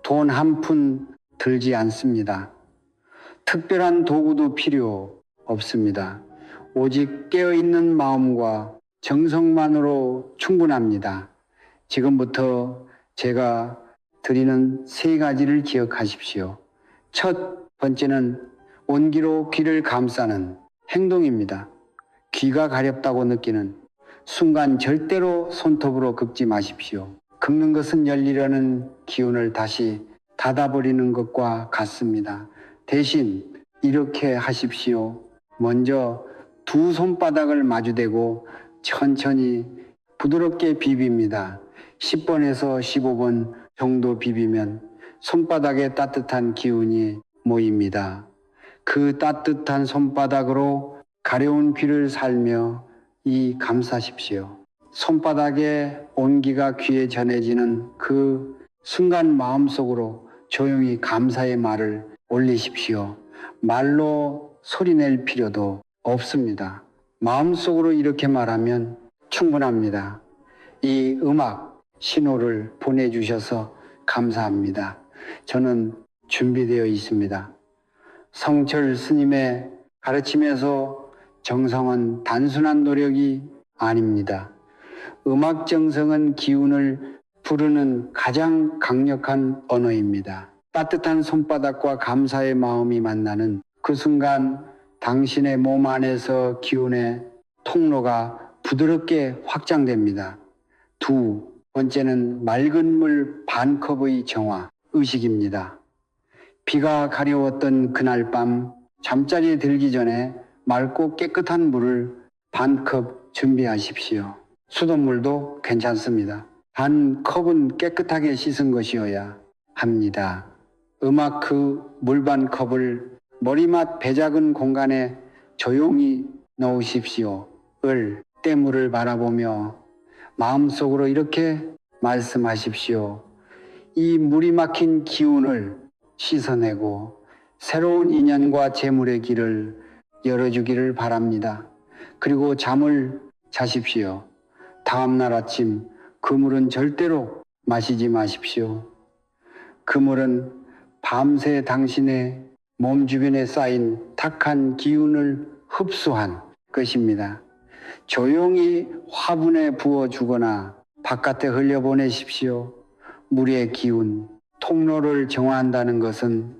돈 한 푼 들지 않습니다. 특별한 도구도 필요 없습니다. 오직 깨어있는 마음과 정성만으로 충분합니다. 지금부터 제가 드리는 세 가지를 기억하십시오. 첫 번째는 온기로 귀를 감싸는 행동입니다. 귀가 가렵다고 느끼는 순간 절대로 손톱으로 긁지 마십시오. 긁는 것은 열리려는 기운을 다시 닫아버리는 것과 같습니다. 대신 이렇게 하십시오. 먼저 두 손바닥을 마주대고 천천히 부드럽게 비빕니다. 10번에서 15번 정도 비비면 손바닥에 따뜻한 기운이 모입니다. 그 따뜻한 손바닥으로 가려운 귀를 살며 감사하십시오. 손바닥에 온기가 귀에 전해지는 그 순간 마음속으로 조용히 감사의 말을 올리십시오. 말로 소리낼 필요도 없습니다. 마음속으로 이렇게 말하면 충분합니다. 이 음악 신호를 보내주셔서 감사합니다. 저는 준비되어 있습니다. 성철 스님의 가르침에서 정성은 단순한 노력이 아닙니다. 음악 정성은 기운을 부르는 가장 강력한 언어입니다. 따뜻한 손바닥과 감사의 마음이 만나는 그 순간 당신의 몸 안에서 기운의 통로가 부드럽게 확장됩니다. 두 번째는 맑은 물 반 컵의 정화, 의식입니다. 비가 가려웠던 그날 밤 잠자리에 들기 전에 맑고 깨끗한 물을 반 컵 준비하십시오. 수돗물도 괜찮습니다. 반 컵은 깨끗하게 씻은 것이어야 합니다. 음악 그 물 반 컵을 머리맡 배작은 공간에 조용히 넣으십시오. 때물을 바라보며 마음속으로 이렇게 말씀하십시오. 이 물이 막힌 기운을 씻어내고 새로운 인연과 재물의 길을 열어주기를 바랍니다. 그리고 잠을 자십시오. 다음날 아침 그 물은 절대로 마시지 마십시오. 그 물은 밤새 당신의 몸 주변에 쌓인 탁한 기운을 흡수한 것입니다. 조용히 화분에 부어주거나 바깥에 흘려보내십시오. 물의 기운, 통로를 정화한다는 것은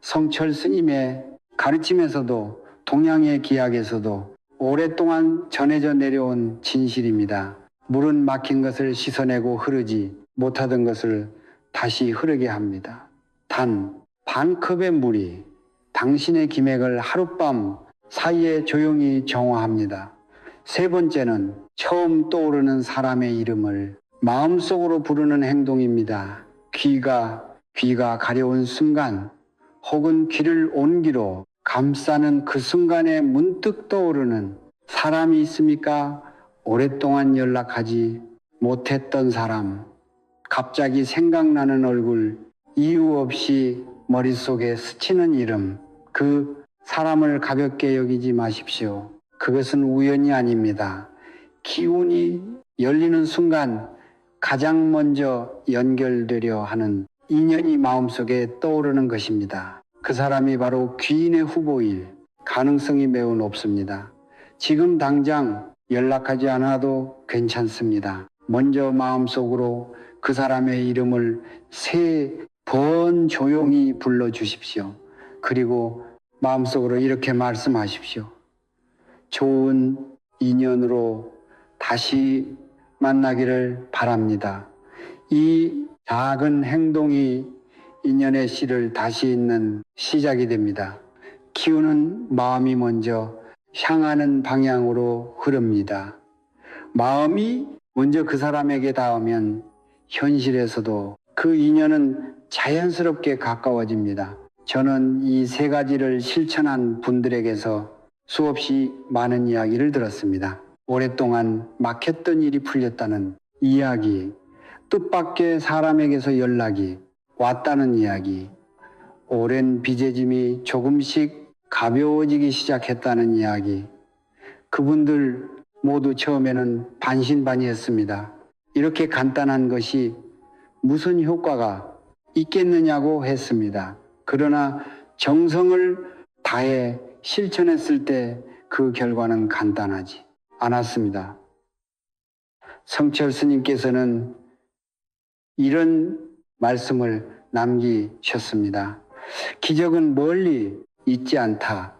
성철 스님의 가르침에서도 동양의 기약에서도 오랫동안 전해져 내려온 진실입니다. 물은 막힌 것을 씻어내고 흐르지 못하던 것을 다시 흐르게 합니다. 단 반 컵의 물이 당신의 기맥을 하룻밤 사이에 조용히 정화합니다. 세 번째는 처음 떠오르는 사람의 이름을 마음속으로 부르는 행동입니다. 귀가 가려운 순간 혹은 귀를 온기로 감싸는 그 순간에 문득 떠오르는 사람이 있습니까? 오랫동안 연락하지 못했던 사람, 갑자기 생각나는 얼굴, 이유 없이 머릿속에 스치는 이름, 그 사람을 가볍게 여기지 마십시오. 그것은 우연이 아닙니다. 기운이 열리는 순간 가장 먼저 연결되려 하는 인연이 마음속에 떠오르는 것입니다. 그 사람이 바로 귀인의 후보일 가능성이 매우 높습니다. 지금 당장 연락하지 않아도 괜찮습니다. 먼저 마음속으로 그 사람의 이름을 3번 조용히 불러주십시오. 그리고 마음속으로 이렇게 말씀하십시오. 좋은 인연으로 다시 만나기를 바랍니다. 이 작은 행동이 인연의 씨를 다시 잇는 시작이 됩니다. 키우는 마음이 먼저 향하는 방향으로 흐릅니다. 마음이 먼저 그 사람에게 닿으면 현실에서도 그 인연은 자연스럽게 가까워집니다. 저는 이 세 가지를 실천한 분들에게서 수없이 많은 이야기를 들었습니다. 오랫동안 막혔던 일이 풀렸다는 이야기, 뜻밖의 사람에게서 연락이 왔다는 이야기, 오랜 빚의짐이 조금씩 가벼워지기 시작했다는 이야기. 그분들 모두 처음에는 반신반의했습니다. 이렇게 간단한 것이 무슨 효과가 있겠느냐고 했습니다. 그러나 정성을 다해 실천했을 때 그 결과는 간단하지 않았습니다. 성철 스님께서는 이런 말씀을 남기셨습니다. 기적은 멀리 있지 않다.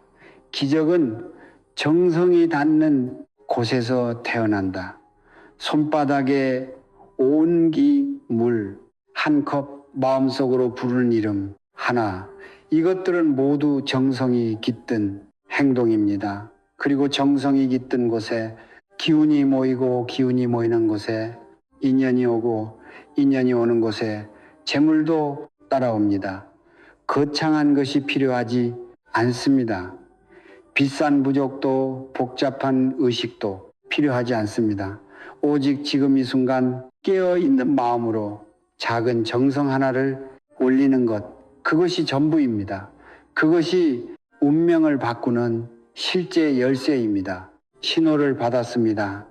기적은 정성이 닿는 곳에서 태어난다. 손바닥에 온기 물 한 컵 마음속으로 부르는 이름 하나. 이것들은 모두 정성이 깃든 행동입니다. 그리고 정성이 깃든 곳에 기운이 모이고 기운이 모이는 곳에 인연이 오고 인연이 오는 곳에 재물도 따라옵니다. 거창한 것이 필요하지 않습니다. 비싼 부적도 복잡한 의식도 필요하지 않습니다. 오직 지금 이 순간 깨어있는 마음으로 작은 정성 하나를 올리는 것, 그것이 전부입니다. 그것이 운명을 바꾸는 실제 열쇠입니다. 신호를 받았습니다.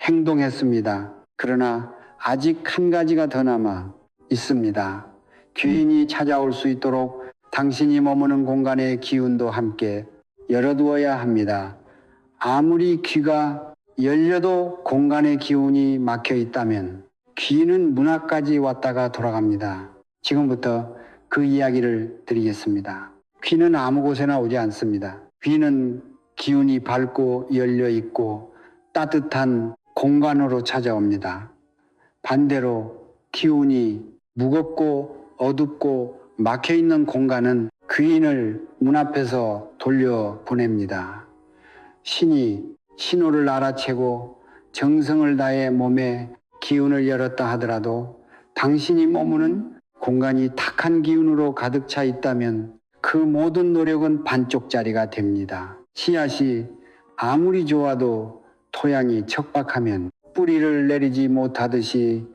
행동했습니다. 그러나 아직 한 가지가 더 남아 있습니다. 귀인이 찾아올 수 있도록 당신이 머무는 공간의 기운도 함께 열어두어야 합니다. 아무리 귀가 열려도 공간의 기운이 막혀 있다면 귀는 문 앞까지 왔다가 돌아갑니다. 지금부터 그 이야기를 드리겠습니다. 귀는 아무 곳에나 오지 않습니다. 귀는 기운이 밝고 열려 있고 따뜻한 공간으로 찾아옵니다. 반대로 기운이 무겁고 어둡고 막혀 있는 공간은 귀인을 문 앞에서 돌려보냅니다. 신이 신호를 알아채고 정성을 다해 몸에 기운을 열었다 하더라도 당신이 머무는 공간이 탁한 기운으로 가득 차 있다면 그 모든 노력은 반쪽짜리가 됩니다. 씨앗이 아무리 좋아도 토양이 척박하면 뿌리를 내리지 못하듯이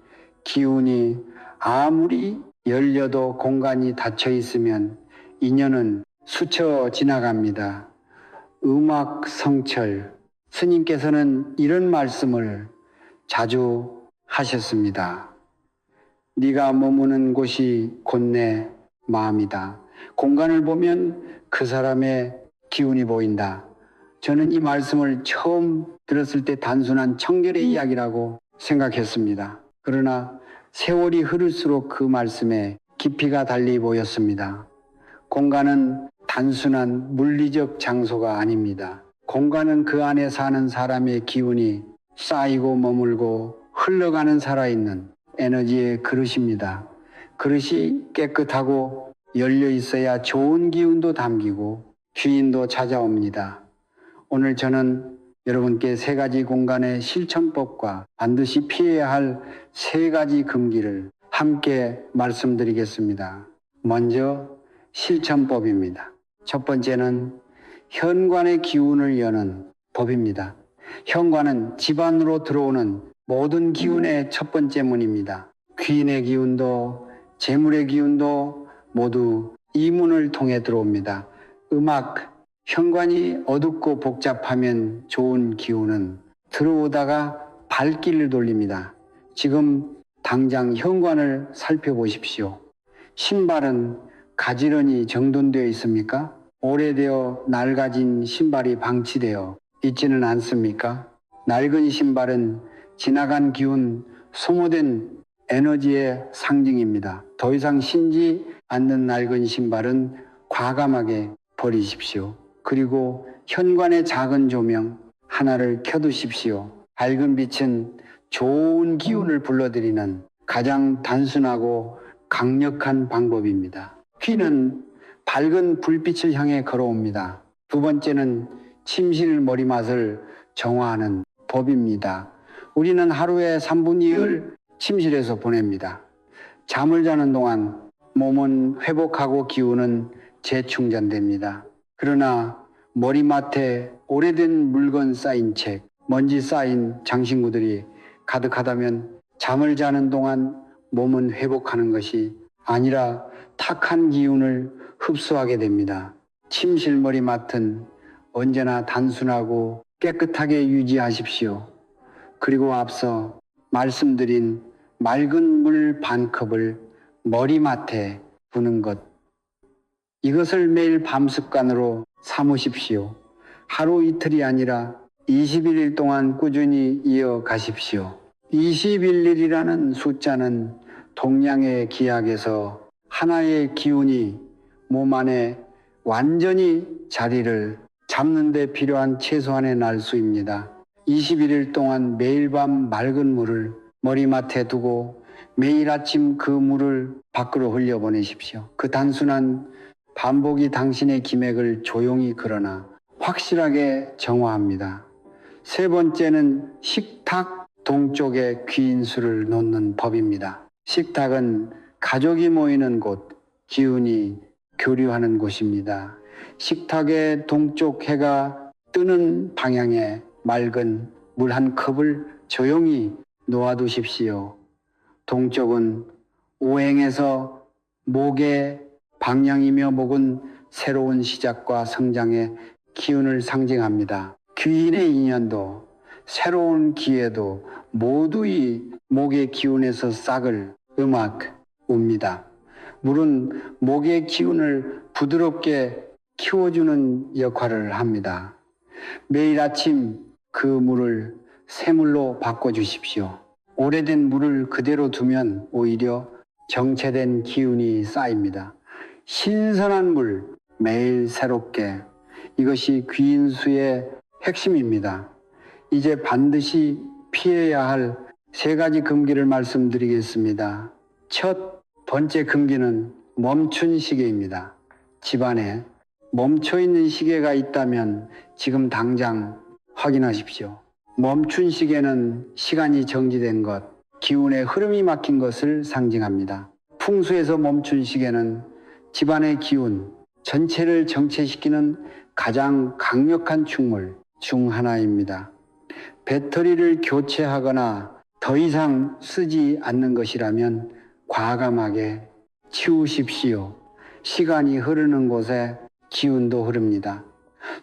기운이 아무리 열려도 공간이 닫혀 있으면 인연은 스쳐 지나갑니다. 음악 성철 스님께서는 이런 말씀을 자주 하셨습니다. 네가 머무는 곳이 곧 내 마음이다. 공간을 보면 그 사람의 기운이 보인다. 저는 이 말씀을 처음 들었을 때 단순한 청결의 이야기라고 생각했습니다. 그러나 세월이 흐를수록 그 말씀에 깊이가 달리 보였습니다. 공간은 단순한 물리적 장소가 아닙니다. 공간은 그 안에 사는 사람의 기운이 쌓이고 머물고 흘러가는 살아있는 에너지의 그릇입니다. 그릇이 깨끗하고 열려 있어야 좋은 기운도 담기고 귀인도 찾아옵니다. 오늘 저는 여러분께 세 가지 공간의 실천법과 반드시 피해야 할 세 가지 금기를 함께 말씀드리겠습니다. 먼저 실천법입니다. 첫 번째는 현관의 기운을 여는 법입니다. 현관은 집 안으로 들어오는 모든 기운의 첫 번째 문입니다. 귀인의 기운도 재물의 기운도 모두 이 문을 통해 들어옵니다. 음악, 현관이 어둡고 복잡하면 좋은 기운은 들어오다가 발길을 돌립니다. 지금 당장 현관을 살펴보십시오. 신발은 가지런히 정돈되어 있습니까? 오래되어 낡아진 신발이 방치되어 있지는 않습니까? 낡은 신발은 지나간 기운, 소모된 에너지의 상징입니다. 더 이상 신지 않는 낡은 신발은 과감하게 버리십시오. 그리고 현관의 작은 조명 하나를 켜두십시오. 밝은 빛은 좋은 기운을 불러들이는 가장 단순하고 강력한 방법입니다. 귀는 밝은 불빛을 향해 걸어옵니다. 두 번째는 침실 머리맡을 정화하는 법입니다. 우리는 하루에 3분의 2을 침실에서 보냅니다. 잠을 자는 동안 몸은 회복하고 기운은 재충전됩니다. 그러나 머리맡에 오래된 물건 쌓인 책, 먼지 쌓인 장신구들이 가득하다면 잠을 자는 동안 몸은 회복하는 것이 아니라 탁한 기운을 흡수하게 됩니다. 침실머리 맡은 언제나 단순하고 깨끗하게 유지하십시오. 그리고 앞서 말씀드린 맑은 물 반 컵을 머리맡에 부는 것, 이것을 매일 밤 습관으로 삼으십시오. 하루 이틀이 아니라 21일 동안 꾸준히 이어가십시오. 21일이라는 숫자는 동양의 기약에서 하나의 기운이 몸 안에 완전히 자리를 잡는 데 필요한 최소한의 날수입니다. 21일 동안 매일 밤 맑은 물을 머리맡에 두고 매일 아침 그 물을 밖으로 흘려보내십시오. 그 단순한 반복이 당신의 기맥을 조용히 그러나 확실하게 정화합니다. 세 번째는 식탁 동쪽에 귀인수를 놓는 법입니다. 식탁은 가족이 모이는 곳, 기운이 교류하는 곳입니다. 식탁의 동쪽 해가 뜨는 방향에 맑은 물 한 컵을 조용히 놓아두십시오. 동쪽은 오행에서 목의 방향이며 목은 새로운 시작과 성장의 기운을 상징합니다. 귀인의 인연도 새로운 기회도 모두 이 목의 기운에서 싹을 옵니다. 물은 목의 기운을 부드럽게 키워주는 역할을 합니다. 매일 아침 그 물을 새물로 바꿔주십시오. 오래된 물을 그대로 두면 오히려 정체된 기운이 쌓입니다. 신선한 물, 매일 새롭게, 이것이 귀인수의 핵심입니다. 이제 반드시 피해야 할 세 가지 금기를 말씀드리겠습니다. 첫 번째 금기는 멈춘 시계입니다. 집안에 멈춰있는 시계가 있다면 지금 당장 확인하십시오. 멈춘 시계는 시간이 정지된 것, 기운의 흐름이 막힌 것을 상징합니다. 풍수에서 멈춘 시계는 집안의 기운 전체를 정체시키는 가장 강력한 충물 중 하나입니다. 배터리를 교체하거나 더 이상 쓰지 않는 것이라면 과감하게 치우십시오. 시간이 흐르는 곳에 기운도 흐릅니다.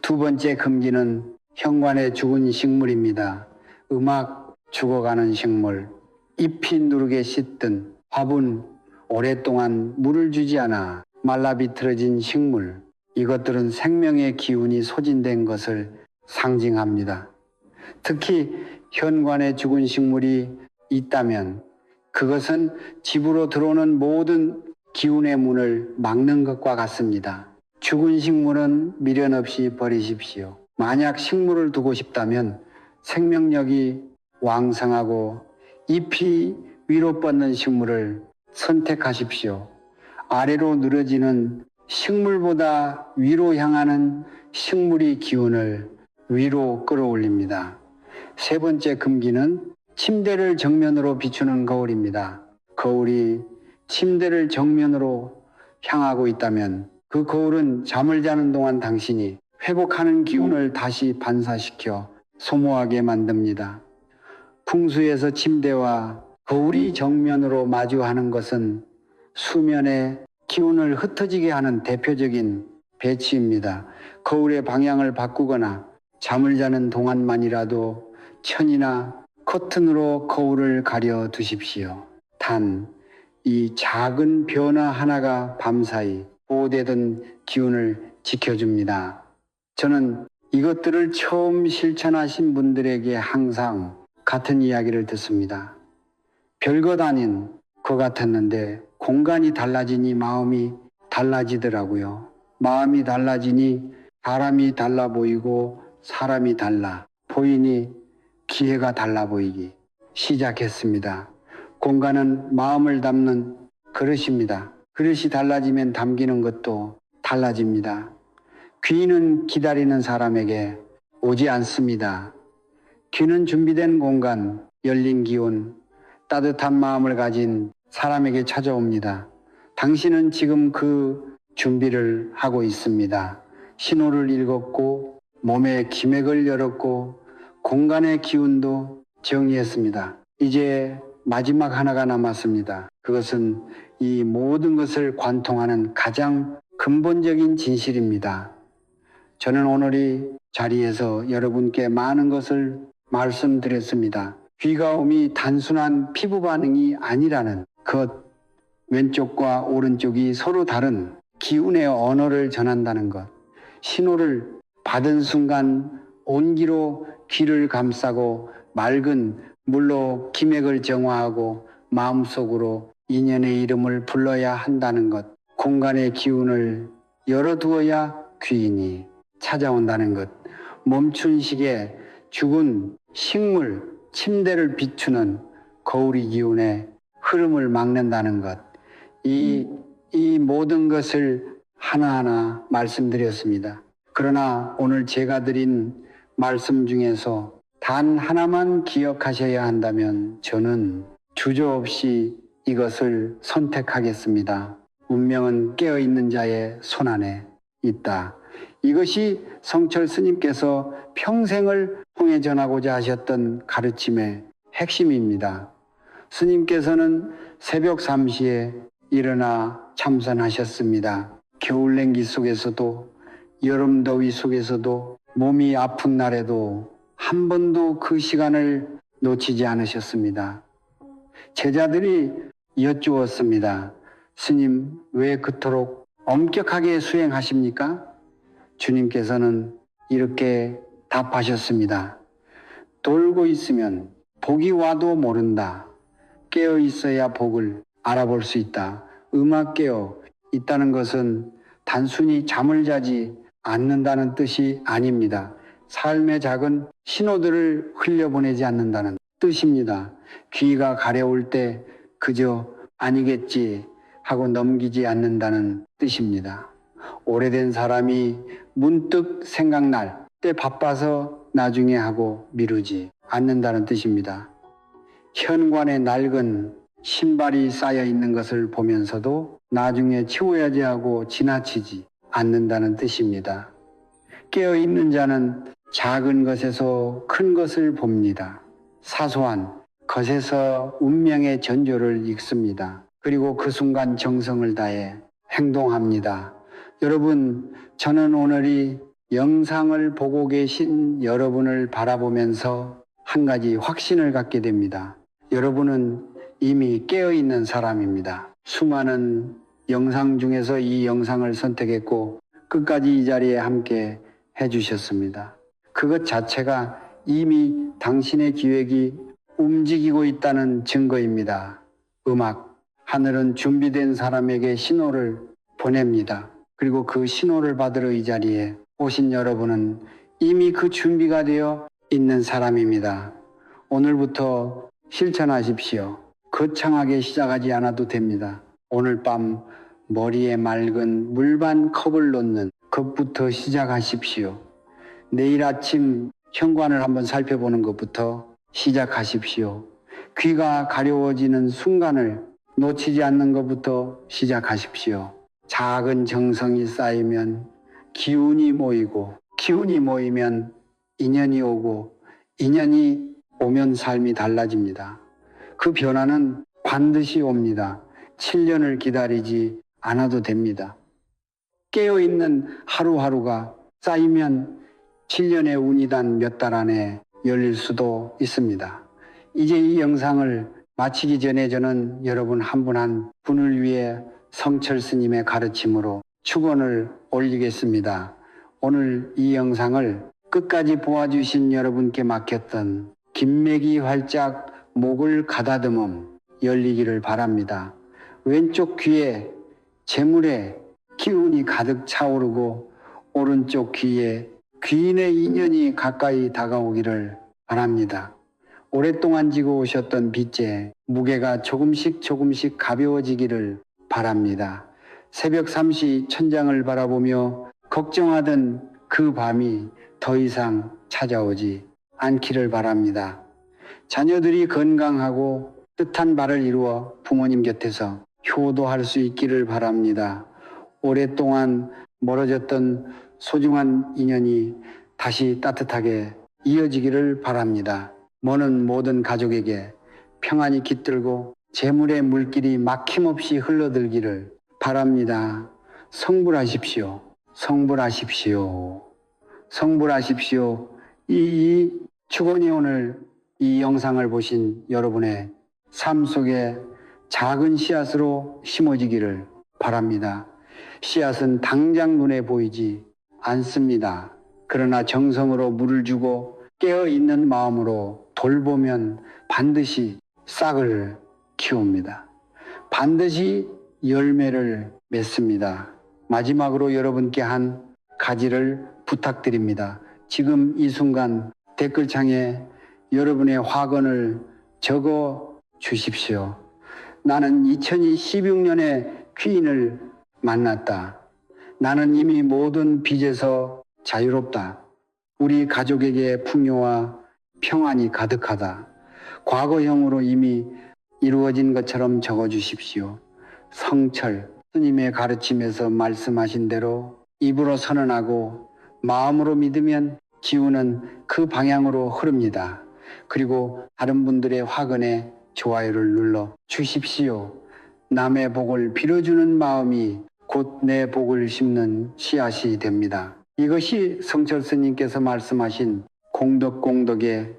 두 번째 금기는 현관에 죽은 식물입니다. 음악 죽어가는 식물, 잎이 누르게 씻든 화분 오랫동안 물을 주지 않아 말라비틀어진 식물, 이것들은 생명의 기운이 소진된 것을 상징합니다. 특히 현관에 죽은 식물이 있다면 그것은 집으로 들어오는 모든 기운의 문을 막는 것과 같습니다. 죽은 식물은 미련 없이 버리십시오. 만약 식물을 두고 싶다면 생명력이 왕성하고 잎이 위로 뻗는 식물을 선택하십시오. 아래로 늘어지는 식물보다 위로 향하는 식물이 기운을 위로 끌어올립니다. 세 번째 금기는 침대를 정면으로 비추는 거울입니다. 거울이 침대를 정면으로 향하고 있다면 그 거울은 잠을 자는 동안 당신이 회복하는 기운을 다시 반사시켜 소모하게 만듭니다. 풍수에서 침대와 거울이 정면으로 마주하는 것은 수면의 기운을 흩어지게 하는 대표적인 배치입니다. 거울의 방향을 바꾸거나 잠을 자는 동안만이라도 천이나 커튼으로 거울을 가려 두십시오. 단, 이 작은 변화 하나가 밤사이 보호되던 기운을 지켜줍니다. 저는 이것들을 처음 실천하신 분들에게 항상 같은 이야기를 듣습니다. 별것 아닌 것 같았는데 공간이 달라지니 마음이 달라지더라고요. 마음이 달라지니 사람이 달라 보이고 사람이 달라 보이니 기회가 달라 보이기 시작했습니다. 공간은 마음을 담는 그릇입니다. 그릇이 달라지면 담기는 것도 달라집니다. 귀는 기다리는 사람에게 오지 않습니다. 귀는 준비된 공간, 열린 기운, 따뜻한 마음을 가진 사람에게 찾아옵니다. 당신은 지금 그 준비를 하고 있습니다. 신호를 읽었고 몸의 기맥을 열었고 공간의 기운도 정리했습니다. 이제 마지막 하나가 남았습니다. 그것은 이 모든 것을 관통하는 가장 근본적인 진실입니다. 저는 오늘 이 자리에서 여러분께 많은 것을 말씀드렸습니다. 귀가옴이 단순한 피부 반응이 아니라는 것, 왼쪽과 오른쪽이 서로 다른 기운의 언어를 전한다는 것, 신호를 받은 순간 온기로 귀를 감싸고 맑은 물로 기맥을 정화하고 마음속으로 인연의 이름을 불러야 한다는 것, 공간의 기운을 열어두어야 귀인이 찾아온다는 것, 멈춘 시계, 죽은 식물, 침대를 비추는 거울이 기운의 흐름을 막는다는 것, 이 모든 것을 하나하나 말씀드렸습니다. 그러나 오늘 제가 드린 말씀 중에서 단 하나만 기억하셔야 한다면 저는 주저없이 이것을 선택하겠습니다. 운명은 깨어있는 자의 손안에 있다. 이것이 성철 스님께서 평생을 통해 전하고자 하셨던 가르침의 핵심입니다. 스님께서는 새벽 3시에 일어나 참선하셨습니다. 겨울 냉기 속에서도 여름 더위 속에서도 몸이 아픈 날에도 한 번도 그 시간을 놓치지 않으셨습니다. 제자들이 여쭈었습니다. 스님, 왜 그토록 엄격하게 수행하십니까? 주님께서는 이렇게 답하셨습니다. 돌고 있으면 복이 와도 모른다. 깨어 있어야 복을 알아볼 수 있다. 음악 깨어 있다는 것은 단순히 잠을 자지 않는다는 뜻이 아닙니다. 삶의 작은 신호들을 흘려보내지 않는다는 뜻입니다. 귀가 가려울 때 그저 아니겠지 하고 넘기지 않는다는 뜻입니다. 오래된 사람이 문득 생각날 때 바빠서 나중에 하고 미루지 않는다는 뜻입니다. 현관에 낡은 신발이 쌓여 있는 것을 보면서도 나중에 치워야지 하고 지나치지 않는다는 뜻입니다. 깨어있는 자는 작은 것에서 큰 것을 봅니다. 사소한 것에서 운명의 전조를 읽습니다. 그리고 그 순간 정성을 다해 행동합니다. 여러분, 저는 오늘 이 영상을 보고 계신 여러분을 바라보면서 한 가지 확신을 갖게 됩니다. 여러분은 이미 깨어있는 사람입니다. 수많은 영상 중에서 이 영상을 선택했고 끝까지 이 자리에 함께 해주셨습니다. 그것 자체가 이미 당신의 기획이 움직이고 있다는 증거입니다. 음악, 하늘은 준비된 사람에게 신호를 보냅니다. 그리고 그 신호를 받으러 이 자리에 오신 여러분은 이미 그 준비가 되어 있는 사람입니다. 오늘부터 실천하십시오. 거창하게 시작하지 않아도 됩니다. 오늘 밤 머리에 맑은 물반 컵을 놓는 것부터 시작하십시오. 내일 아침 현관을 한번 살펴보는 것부터 시작하십시오. 귀가 가려워지는 순간을 놓치지 않는 것부터 시작하십시오. 작은 정성이 쌓이면 기운이 모이고, 기운이 모이면 인연이 오고, 인연이 오면 삶이 달라집니다. 그 변화는 반드시 옵니다. 7년을 기다리지 않아도 됩니다. 깨어있는 하루하루가 쌓이면 7년의 운이 단 몇 달 안에 열릴 수도 있습니다. 이제 이 영상을 마치기 전에 저는 여러분 한 분 한 분을 위해 성철 스님의 가르침으로 축원을 올리겠습니다. 오늘 이 영상을 끝까지 보아주신 여러분께 맡겼던 김맥이 활짝 목을 가다듬음 열리기를 바랍니다. 왼쪽 귀에 재물의 기운이 가득 차오르고 오른쪽 귀에 귀인의 인연이 가까이 다가오기를 바랍니다. 오랫동안 지고 오셨던 빚제 무게가 조금씩 가벼워지기를 바랍니다. 새벽 3시 천장을 바라보며 걱정하던 그 밤이 더 이상 찾아오지 않기를 바랍니다. 자녀들이 건강하고 뜻한 바를 이루어 부모님 곁에서 효도할 수 있기를 바랍니다. 오랫동안 멀어졌던 소중한 인연이 다시 따뜻하게 이어지기를 바랍니다. 먼 모든 가족에게 평안이 깃들고 재물의 물길이 막힘없이 흘러들기를 바랍니다. 성불하십시오. 성불하십시오. 성불하십시오. 축원이 오늘 이 영상을 보신 여러분의 삶 속에 작은 씨앗으로 심어지기를 바랍니다. 씨앗은 당장 눈에 보이지 않습니다. 그러나 정성으로 물을 주고 깨어있는 마음으로 돌보면 반드시 싹을 키웁니다. 반드시 열매를 맺습니다. 마지막으로 여러분께 한 가지를 부탁드립니다. 지금 이 순간 댓글창에 여러분의 화건을 적어 주십시오. 나는 2016년에 귀인을 만났다. 나는 이미 모든 빚에서 자유롭다. 우리 가족에게 풍요와 평안이 가득하다. 과거형으로 이미 이루어진 것처럼 적어 주십시오. 성철 스님의 가르침에서 말씀하신 대로 입으로 선언하고 마음으로 믿으면 기운은 그 방향으로 흐릅니다. 그리고 다른 분들의 화근에 좋아요를 눌러 주십시오. 남의 복을 빌어주는 마음이 곧 내 복을 심는 씨앗이 됩니다. 이것이 성철 스님께서 말씀하신 공덕의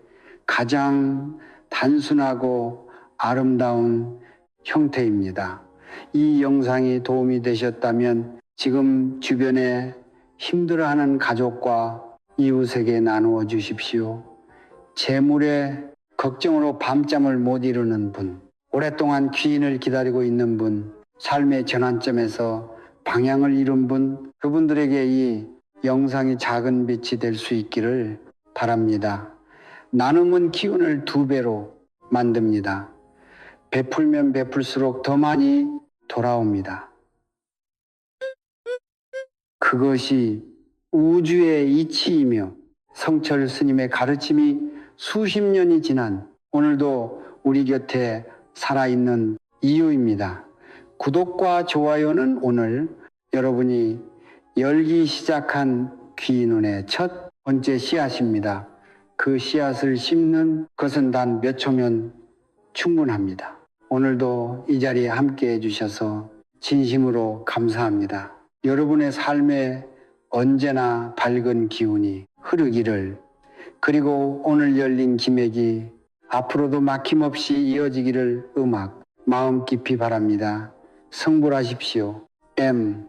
가장 단순하고 아름다운 형태입니다. 이 영상이 도움이 되셨다면 지금 주변에 힘들어하는 가족과 이웃에게 나누어 주십시오. 재물의 걱정으로 밤잠을 못 이루는 분, 오랫동안 귀인을 기다리고 있는 분, 삶의 전환점에서 방향을 잃은 분, 그분들에게 이 영상이 작은 빛이 될 수 있기를 바랍니다. 나눔은 기운을 2배로 만듭니다. 베풀면 베풀수록 더 많이 돌아옵니다. 그것이 우주의 이치이며 성철 스님의 가르침이 수십 년이 지난 오늘도 우리 곁에 살아있는 이유입니다. 구독과 좋아요는 오늘 여러분이 열기 시작한 귀인운의 첫 번째 씨앗입니다. 그 씨앗을 심는 것은 단 몇 초면 충분합니다. 오늘도 이 자리에 함께 해주셔서 진심으로 감사합니다. 여러분의 삶에 언제나 밝은 기운이 흐르기를, 그리고 오늘 열린 기맥이 앞으로도 막힘없이 이어지기를 마음 깊이 바랍니다. 성불하십시오. M